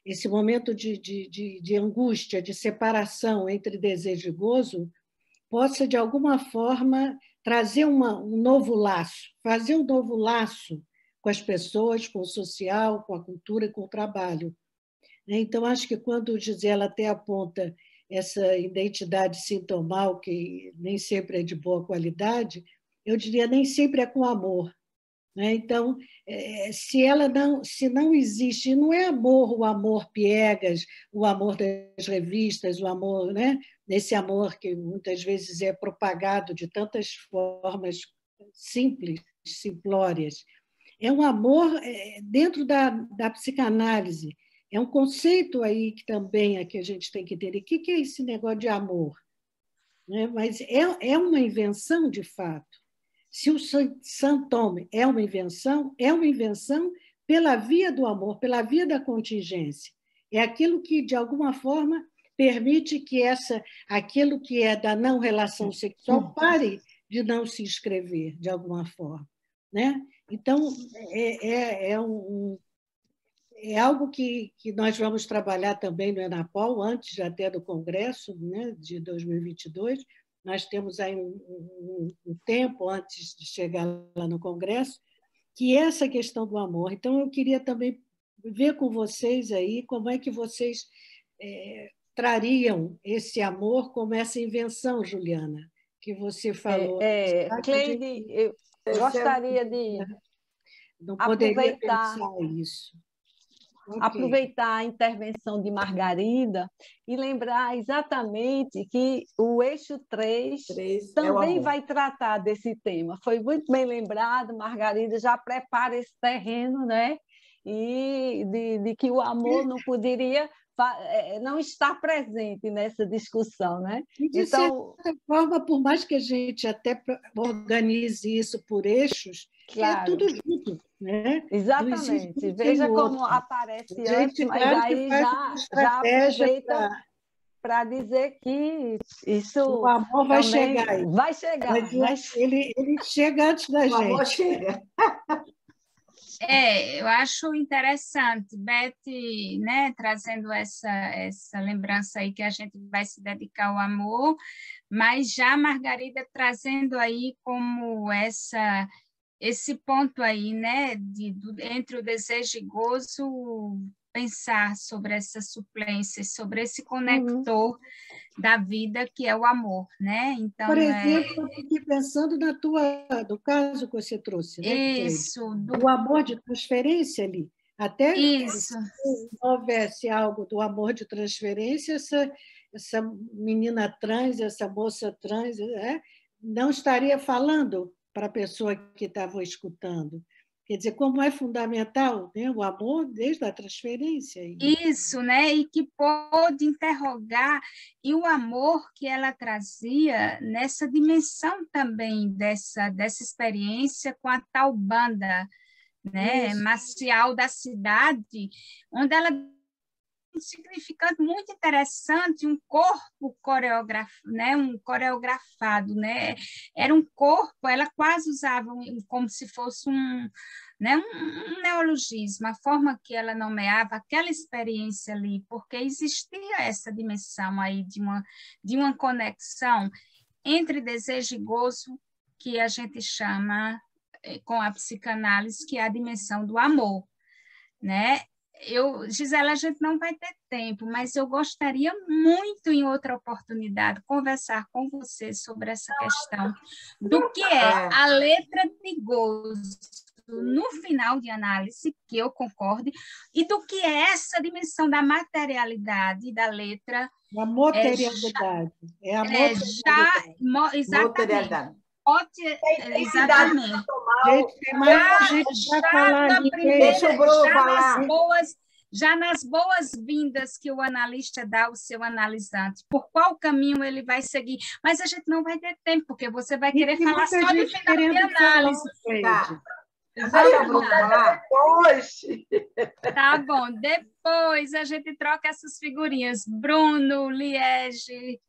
esse momento de angústia, de separação entre desejo e gozo, possa, de alguma forma, trazer um novo laço, fazer um novo laço com as pessoas, com o social, com a cultura e com o trabalho. Então, acho que quando Gisela até aponta essa identidade sintomal, que nem sempre é de boa qualidade, eu diria nem sempre é com amor. Então, se não existe, não é amor, o amor piegas, o amor das revistas, o amor, né? Esse amor que muitas vezes é propagado de tantas formas simples, simplórias. É um amor dentro da psicanálise. É um conceito aí que também que a gente tem que entender. O que é esse negócio de amor? né? Mas é uma invenção de fato. Se o Saint-Thome é uma invenção pela via do amor, pela via da contingência. É aquilo que, de alguma forma, permite que aquilo que é da não relação sexual pare de não se inscrever, de alguma forma, né? Então, é algo que nós vamos trabalhar também no ENAPOL, antes até do Congresso, né, de 2022. Nós temos aí um tempo antes de chegar lá no Congresso, que é essa questão do amor. Então, eu queria também ver com vocês aí como é que vocês trariam esse amor como essa invenção, Juliana, que você falou. Cleide, eu gostaria de não poderia pensar isso. Aproveitar a intervenção de Margarida e lembrar exatamente que o eixo 3 também vai tratar desse tema. Foi muito bem lembrado, Margarida já prepara esse terreno, né? E de que o amor não poderia não estar presente nessa discussão, né? E de certa forma, por mais que a gente até organize isso por eixos, claro. É tudo junto, né? Exatamente. Veja como aparece antes, mas aí já aproveita para dizer que isso o amor vai chegar. Vai chegar. Mas ele chega antes da gente. O amor chega. Eu acho interessante, Beth, né, trazendo essa lembrança aí que a gente vai se dedicar ao amor, mas já a Margarida trazendo aí como esse ponto aí, né, entre o desejo e gozo, pensar sobre essa suplência, sobre esse conector da vida que é o amor, né? Então, por exemplo, eu fiquei pensando do caso que você trouxe, né? Isso. O amor de transferência ali. Até isso. Se não houvesse algo do amor de transferência, essa menina trans, essa moça trans, não estaria falando para a pessoa que estava escutando. Quer dizer, como é fundamental, né, o amor desde a transferência. Isso, né? E que pôde interrogar, e o amor que ela trazia nessa dimensão também dessa experiência com a tal banda, né, marcial da cidade, onde ela um significado muito interessante, um corpo coreografado, né? Era um corpo, ela quase usava como se fosse um neologismo, a forma que ela nomeava aquela experiência ali, porque existia essa dimensão aí de uma conexão entre desejo e gozo, que a gente chama, com a psicanálise, que é a dimensão do amor, né? Gisela, a gente não vai ter tempo, mas eu gostaria muito, em outra oportunidade, conversar com você sobre essa questão do que é a letra de gozo no final de análise, que eu concorde, e do que é essa dimensão da materialidade da letra. A materialidade. Exatamente. Exatamente. Já nas boas-vindas que o analista dá ao seu analisante, por qual caminho ele vai seguir. Mas a gente não vai ter tempo, porque você vai querer falar só de final de análise. Tá bom, depois a gente troca essas figurinhas. Bruno, Liege.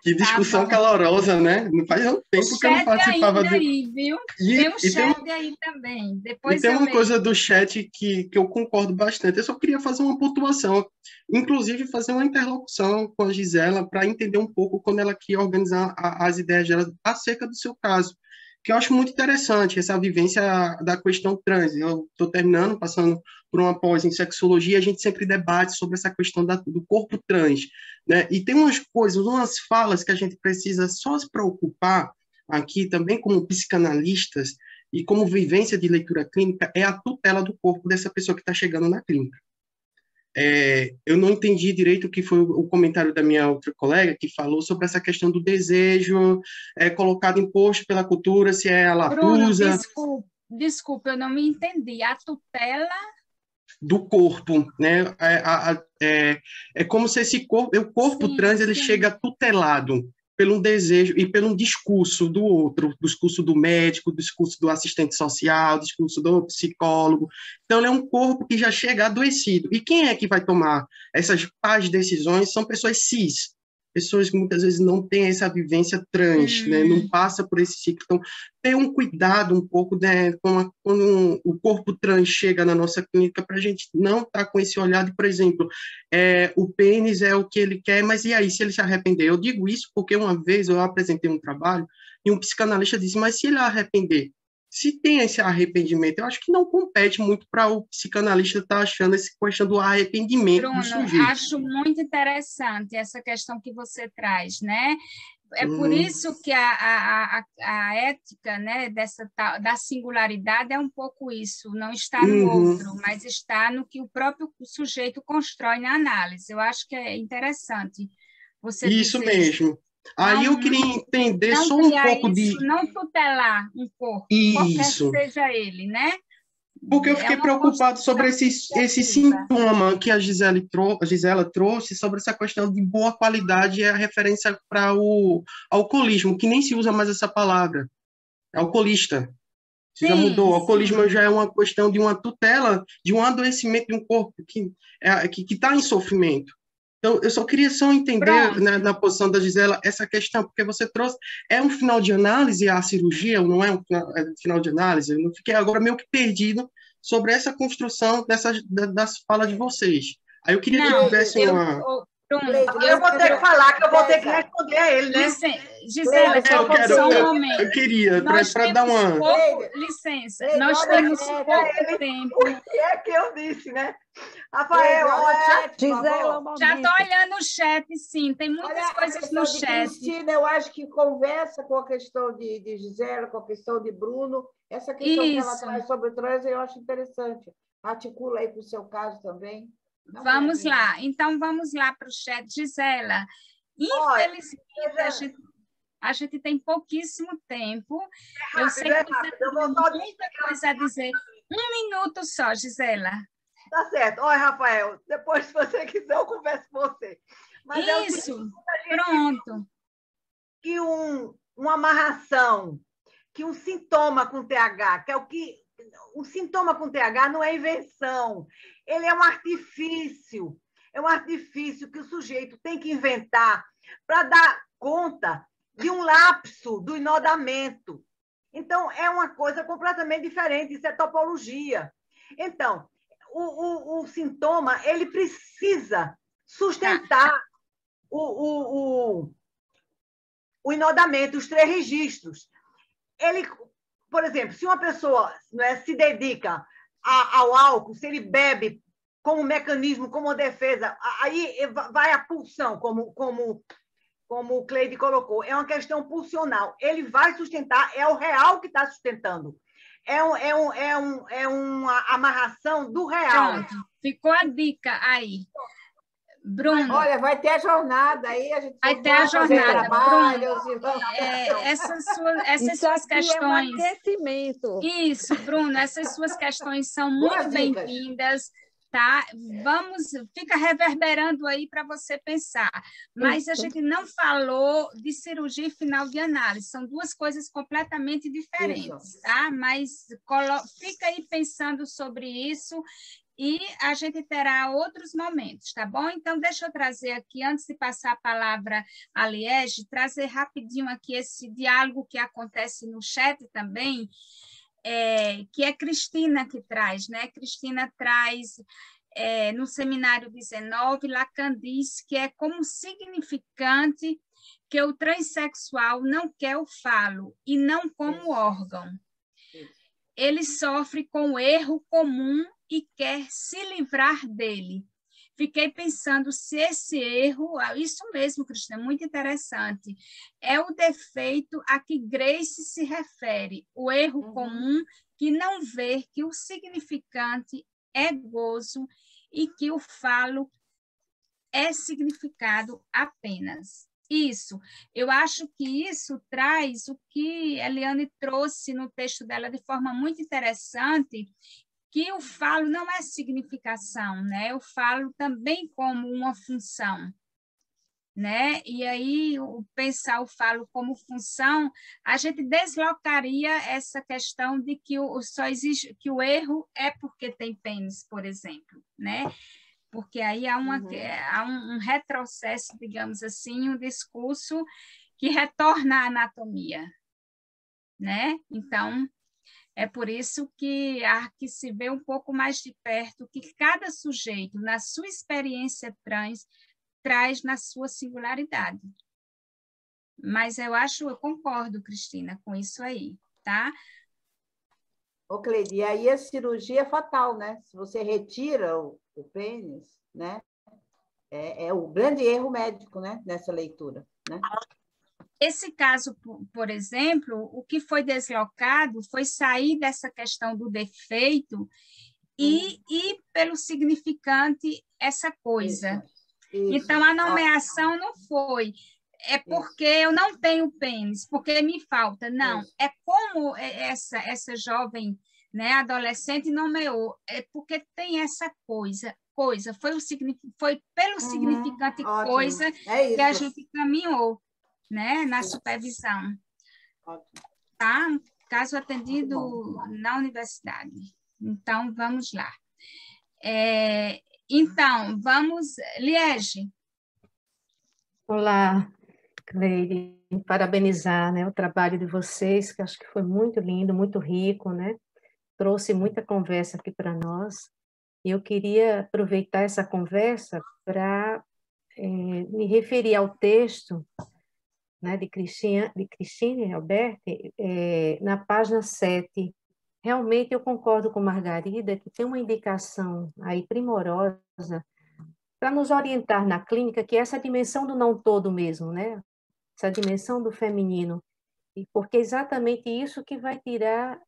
Que discussão calorosa, né? Não faz um tempo que eu não participava de... aí, viu? Tem um chat aí também. Depois tem uma coisa do chat que eu concordo bastante. Eu só queria fazer uma pontuação, inclusive fazer uma interlocução com a Gisela para entender um pouco quando ela quer organizar as ideias dela acerca do seu caso, que eu acho muito interessante, essa vivência da questão trans. Eu estou terminando, passando por uma pós em sexologia, a gente sempre debate sobre essa questão do corpo trans, né? E tem umas coisas, umas falas que a gente precisa só se preocupar aqui também como psicanalistas e como vivência de leitura clínica, é a tutela do corpo dessa pessoa que está chegando na clínica. Eu não entendi direito o que foi o comentário da minha outra colega, que falou sobre essa questão do desejo colocado imposto pela cultura, se é a latusa... Bruno, desculpa, eu não me entendi. A tutela... do corpo, né? É como se o corpo trans ele chega tutelado pelo desejo e pelo discurso do outro, do discurso do médico, do discurso do assistente social, do discurso do psicólogo. Então, ele é um corpo que já chega adoecido. E quem é que vai tomar essas tais decisões? São pessoas cis, pessoas que muitas vezes não têm essa vivência trans, né? Não passa por esse ciclo. Então, ter um cuidado um pouco, né, quando o corpo trans chega na nossa clínica, para a gente não estar com esse olhar de, por exemplo, o pênis é o que ele quer, mas e aí se ele se arrepender? Eu digo isso porque uma vez eu apresentei um trabalho e um psicanalista disse, mas se ele arrepender, se tem esse arrependimento, eu acho que não compete muito para o psicanalista estar achando essa questão do arrependimento Bruno, do sujeito. Acho muito interessante essa questão que você traz, né? É por isso que a ética, né, da singularidade é um pouco isso, não está no outro, mas está no que o próprio sujeito constrói na análise. Eu acho que é interessante você isso dizer mesmo. Isso. Aí eu queria entender só um pouco isso, não tutelar um corpo, qualquer seja ele, né? Porque eu fiquei preocupado sobre esse sintoma que a Gisela trouxe sobre essa questão de boa qualidade e a referência para o alcoolismo, que nem se usa mais essa palavra. É alcoolista. Já mudou. O alcoolismo já é uma questão de uma tutela, de um adoecimento de um corpo que está em sofrimento. Então, eu só queria entender, né, na posição da Gisela, essa questão, porque você trouxe, é um final de análise a cirurgia, ou não é um final de análise? Eu não fiquei agora meio que perdido sobre essa construção das falas de vocês. Aí eu queria que tivesse uma... Eu vou ter que falar, que eu vou ter que responder a ele, né? Gisela, só um momento. Eu queria, para dar uma... Licença, nós temos pouco tempo. O que é que eu disse, né? Rafael, Gisela, já estou olhando o chat, sim, tem muitas coisas no chat. Cristina, eu acho que conversa com a questão de Gisela, com a questão de Bruno, essa questão que ela traz sobre o trans, eu acho interessante. Articula aí para o seu caso também. Vamos lá, então vamos lá para o chat. Gisela, infelizmente a gente tem pouquíssimo tempo. Eu sei que você tem muita coisa a dizer. 1 minuto só, Gisela. Tá certo. Olha, Rafael, depois, se você quiser, eu converso com você. Mas isso, pronto. Que uma amarração, que um sintoma com TH, que é o que... Um sintoma com TH não é invenção, ele é um artifício. É um artifício que o sujeito tem que inventar para dar conta de um lapso do enodamento. Então, é uma coisa completamente diferente, isso é topologia. Então, o sintoma, ele precisa sustentar o enodamento, os 3 registros. Ele, por exemplo, se uma pessoa, né, se dedica ao álcool, se ele bebe como mecanismo, como defesa, aí vai a pulsão, como o Cleide colocou, é uma questão pulsional. Ele vai sustentar, é o real que está sustentando. É uma amarração do real. Pronto, ficou a dica aí. Bruno. Olha, vai ter a jornada aí, a gente vai ter a jornada. Bruno, essas suas questões. É um aquecimento. Isso, Bruno, essas suas questões são muito bem-vindas. Tá? Fica reverberando aí para você pensar. Mas a gente não falou de cirurgia e final de análise, são 2 coisas completamente diferentes, tá? Mas fica aí pensando sobre isso e a gente terá outros momentos, tá bom? Então, deixa eu trazer aqui, antes de passar a palavra a Liege, trazer rapidinho aqui esse diálogo que acontece no chat também, que é Cristina que traz, né? Cristina traz no seminário 19, Lacan diz que é como significante que o transexual não quer o falo e não como órgão. Ele sofre com o erro comum e quer se livrar dele. Fiquei pensando se esse erro, isso mesmo, Cristina, muito interessante, é o defeito a que Grace se refere, o erro comum que não vê que o significante é gozo e que o falo é significado apenas. Isso, eu acho que isso traz o que Eliane trouxe no texto dela de forma muito interessante, que o falo não é significação, né? Eu falo também como uma função, né? E aí, pensar o falo como função, a gente deslocaria essa questão de que só existe que o erro é porque tem pênis, por exemplo, né? Porque aí há um retrocesso, digamos assim, um discurso que retorna à anatomia, né? Então, é por isso que há que se ver um pouco mais de perto que cada sujeito, na sua experiência trans, traz na sua singularidade. Mas eu concordo, Cristina, com isso aí, tá? Ô, Cleide, e aí a cirurgia é fatal, né? Se você retira o pênis, né? É o grande erro médico, né? Nessa leitura, né? Esse caso, por exemplo, o que foi deslocado foi sair dessa questão do defeito e ir pelo significante essa coisa. Isso. Então, a nomeação não foi, é porque eu não tenho pênis, porque me falta. Não, é como essa jovem, né, adolescente nomeou, é porque tem essa coisa, foi pelo significante ótimo. coisa que a gente caminhou, né, na supervisão. Ótimo. Tá? Caso atendido na universidade. Então, vamos lá. Então, vamos, Liege. Olá, Cleide, parabenizar, né, o trabalho de vocês, que acho que foi muito lindo, muito rico, né? Trouxe muita conversa aqui para nós. E eu queria aproveitar essa conversa para me referir ao texto, né, de Cristine Alberti, na página 7. Realmente eu concordo com Margarida que tem uma indicação aí primorosa para nos orientar na clínica, que é essa dimensão do não todo mesmo, né? Essa dimensão do feminino. E porque é exatamente isso que vai tirar,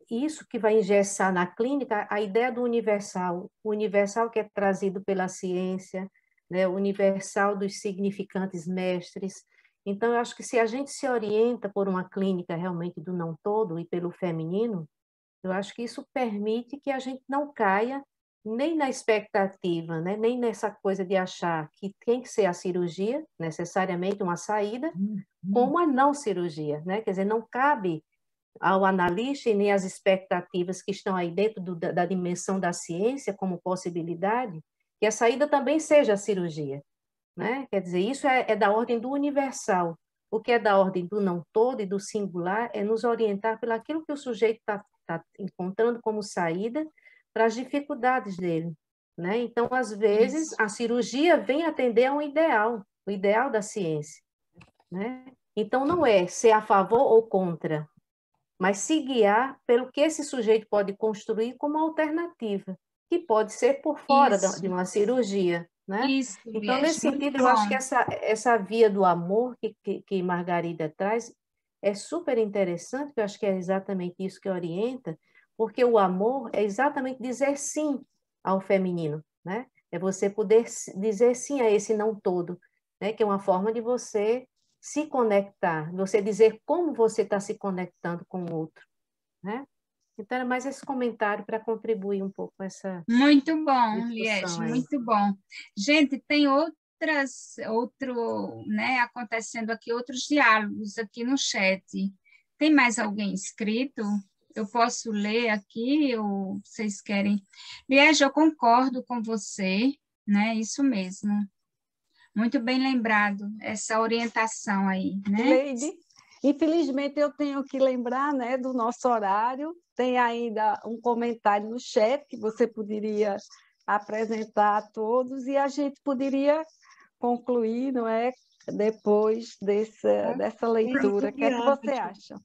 isso que vai engessar na clínica a ideia do universal, o universal que é trazido pela ciência, né? O universal dos significantes mestres. Então, eu acho que se a gente se orienta por uma clínica realmente do não todo e pelo feminino, eu acho que isso permite que a gente não caia nem na expectativa, né? Nem nessa coisa de achar que tem que ser a cirurgia, necessariamente uma saída, como a não cirurgia, né? Quer dizer, não cabe ao analista e nem às expectativas que estão aí dentro da dimensão da ciência como possibilidade, que a saída também seja a cirurgia, né? Quer dizer, isso é da ordem do universal. O que é da ordem do não todo e do singular é nos orientar pelo aquilo que o sujeito está encontrando como saída para as dificuldades dele, né? Então, às vezes, a cirurgia vem atender a um ideal, o ideal da ciência, né? Então, não é ser a favor ou contra, mas se guiar pelo que esse sujeito pode construir como alternativa, que pode ser por fora de uma cirurgia, né? Isso, então, nesse sentido, eu acho que essa via do amor que Margarida traz é super interessante, porque eu acho que é exatamente isso que orienta, porque o amor é exatamente dizer sim ao feminino, né? É você poder dizer sim a esse não todo, né? Que é uma forma de você se conectar, você dizer como você está se conectando com o outro, né? Então, era mais esse comentário para contribuir um pouco com essa Muito bom, Liege, muito bom. Gente, tem né, acontecendo aqui, outros diálogos aqui no chat. Tem mais alguém inscrito? Eu posso ler aqui ou vocês querem? Liege, eu concordo com você, né? Isso mesmo. Muito bem lembrado, essa orientação aí, né? Leide, infelizmente eu tenho que lembrar, né, do nosso horário. Tem ainda um comentário no chat que você poderia apresentar a todos e a gente poderia concluir, não é, depois dessa leitura. O que é que você acha?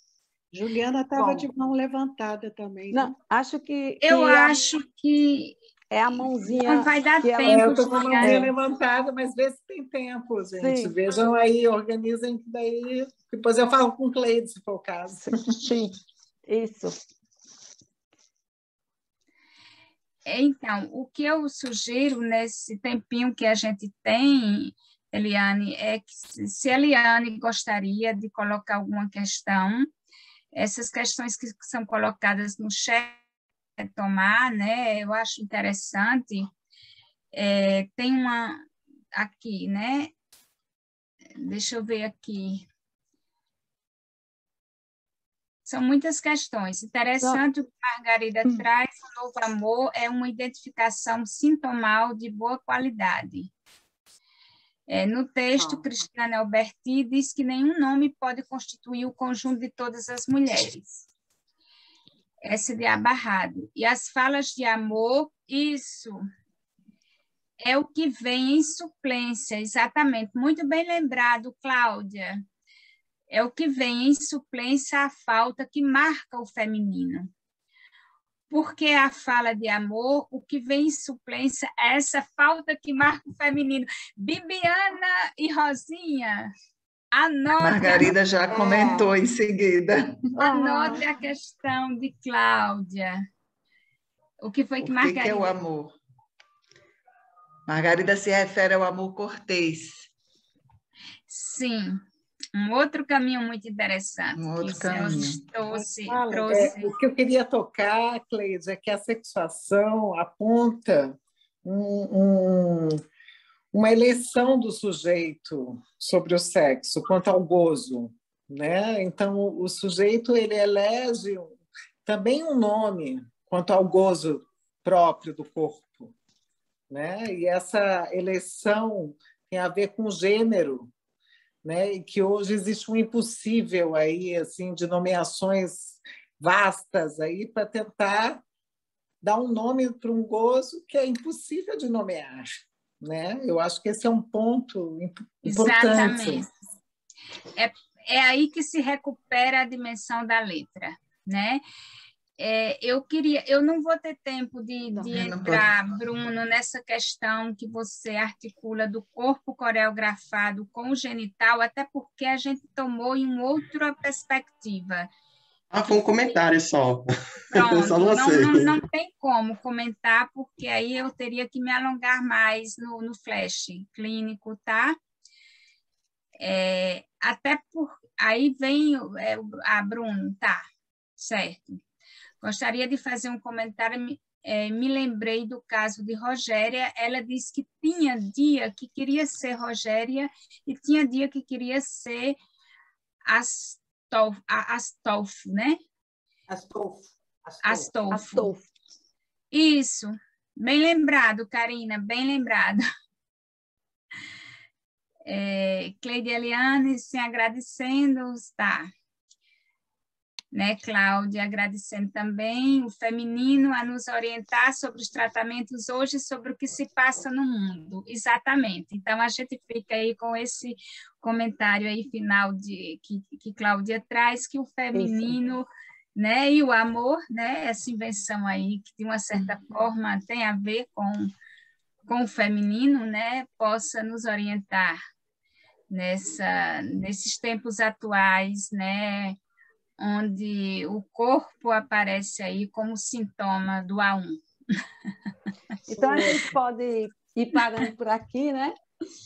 Juliana estava de mão levantada também. Não, acho que eu acho que é a mãozinha. Não vai dar tempo. Eu estou com a mãozinha levantada, mas vê se tem tempo, gente. Sim. Vejam aí, organizem, que daí depois eu falo com o Cleide, se for o caso. Sim, isso. Então, o que eu sugiro nesse tempinho que a gente tem, Eliane, é que se a Eliane gostaria de colocar alguma questão, essas questões que são colocadas no chat, retomar, né? Eu acho interessante. Tem uma aqui, né? Deixa eu ver aqui. São muitas questões. Interessante o que Margarida traz, o novo amor é uma identificação sintomal de boa qualidade. No texto, Cristiane Alberti diz que nenhum nome pode constituir o conjunto de todas as mulheres. Essa de abarrado. E as falas de amor, isso é o que vem em suplência, exatamente. Muito bem lembrado, Cláudia. É o que vem em suplência à falta que marca o feminino. Porque a fala de amor, o que vem em suplência é essa falta que marca o feminino. Bibiana e Rosinha, anote. Margarida já comentou em seguida. Anote a questão de Cláudia. O que foi que Margarida... O que é o amor? Margarida se refere ao amor cortês. Sim. Um outro caminho muito interessante. Um outro caminho. Trouxe. O que eu queria tocar, Cleide, é que a sexuação aponta uma eleição do sujeito sobre o sexo, quanto ao gozo, né? Então, o sujeito ele elege também um nome quanto ao gozo próprio do corpo, né? E essa eleição tem a ver com gênero, né? E que hoje existe um impossível aí assim de nomeações vastas aí para tentar dar um nome para um gozo que é impossível de nomear, né? Eu acho que esse é um ponto importante. Exatamente. É aí que se recupera a dimensão da letra, né? Eu não vou ter tempo de entrar, Bruno, nessa questão que você articula do corpo coreografado com o genital, até porque a gente tomou em outra perspectiva. Foi um comentário só. Pronto, só não tem como comentar, porque aí eu teria que me alongar mais no flash clínico, tá? Aí vem a Bruno, tá, certo. Gostaria de fazer um comentário, me lembrei do caso de Rogéria, ela disse que tinha dia que queria ser Rogéria e tinha dia que queria ser Astolfo, né? Astolfo. Isso, bem lembrado, Karina, bem lembrado. Cleide Eliane, se agradecendo, tá. Né, Cláudia, agradecendo também o feminino a nos orientar sobre os tratamentos hoje, sobre o que se passa no mundo. Exatamente. Então, a gente fica aí com esse comentário aí final que Cláudia traz, que o feminino, né, e o amor, né, essa invenção aí, que de uma certa forma tem a ver com o feminino, né, possa nos orientar nesses tempos atuais, né, onde o corpo aparece aí como sintoma do A1. Então, a gente pode ir parando por aqui, né?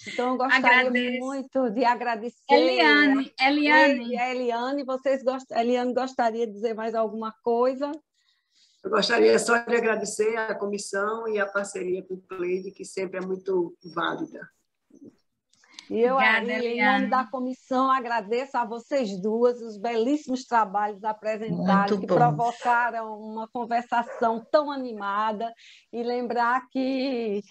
Então, eu gostaria muito de agradecer Eliane. A Eliane. Eliane gostaria de dizer mais alguma coisa? Eu gostaria só de agradecer a comissão e a parceria com o Cleide, que sempre é muito válida. E eu, em nome da comissão, agradeço a vocês duas os belíssimos trabalhos apresentados, que provocaram uma conversação tão animada, e lembrar que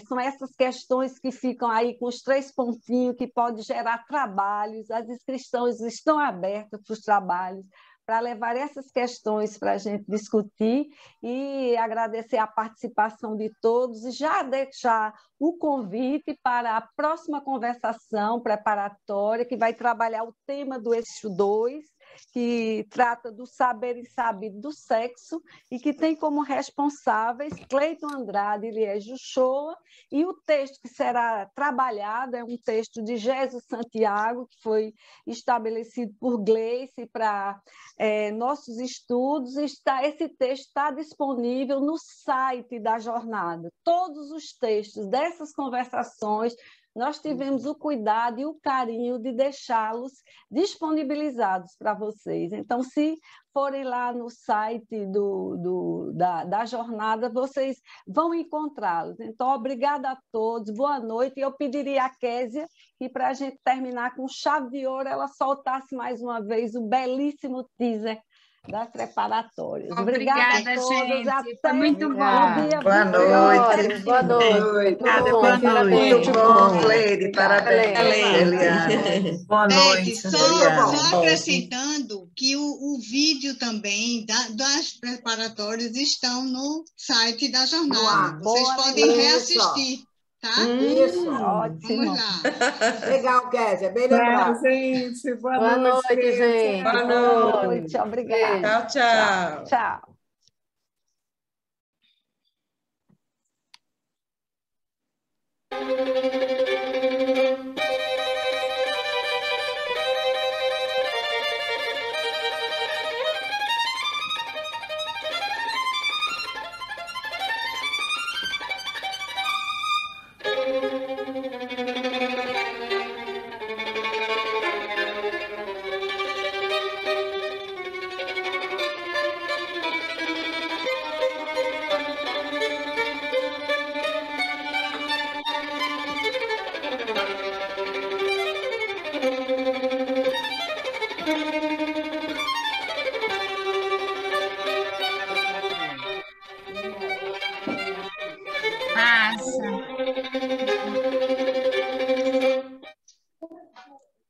são essas questões que ficam aí com os 3 pontinhos que podem gerar trabalhos, as inscrições estão abertas para os trabalhos, para levar essas questões para a gente discutir, e agradecer a participação de todos e já deixar o convite para a próxima conversação preparatória, que vai trabalhar o tema do eixo 2, que trata do saber e sabido do sexo, e que tem como responsáveis Cleiton Andrade e Liege Uchoa, e o texto que será trabalhado é um texto de Jesus Santiago, que foi estabelecido por Gleice para nossos estudos. Esse texto está disponível no site da jornada. Todos os textos dessas conversações nós tivemos o cuidado e o carinho de deixá-los disponibilizados para vocês. Então, se forem lá no site da jornada, vocês vão encontrá-los. Então, obrigada a todos, boa noite. E eu pediria à Késia que, para a gente terminar com chave de ouro, ela soltasse mais uma vez o belíssimo teaser das preparatórias. Obrigada, a todos. gente. Até Foi muito bom. Boa noite. Boa noite. Boa noite. Muito bom, Cleide. Parabéns, Eliane. Boa noite. Só acrescentando que o vídeo também das preparatórias estão no site da jornada. Vocês podem reassistir. Tá? Isso, ótimo. Vamos lá. Legal, Késia, bem lembrado. Gente, Boa noite, gente. Boa noite, obrigada. Tchau, tchau. Tchau.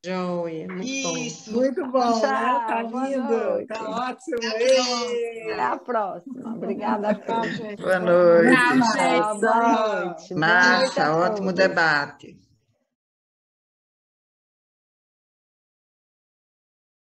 Joia, muito bom, Tchau, né? Tá boa lindo, noite. tá ótimo. Até a próxima. Obrigada a todos. Boa noite. Tchau, boa noite. Massa, ótimo debate.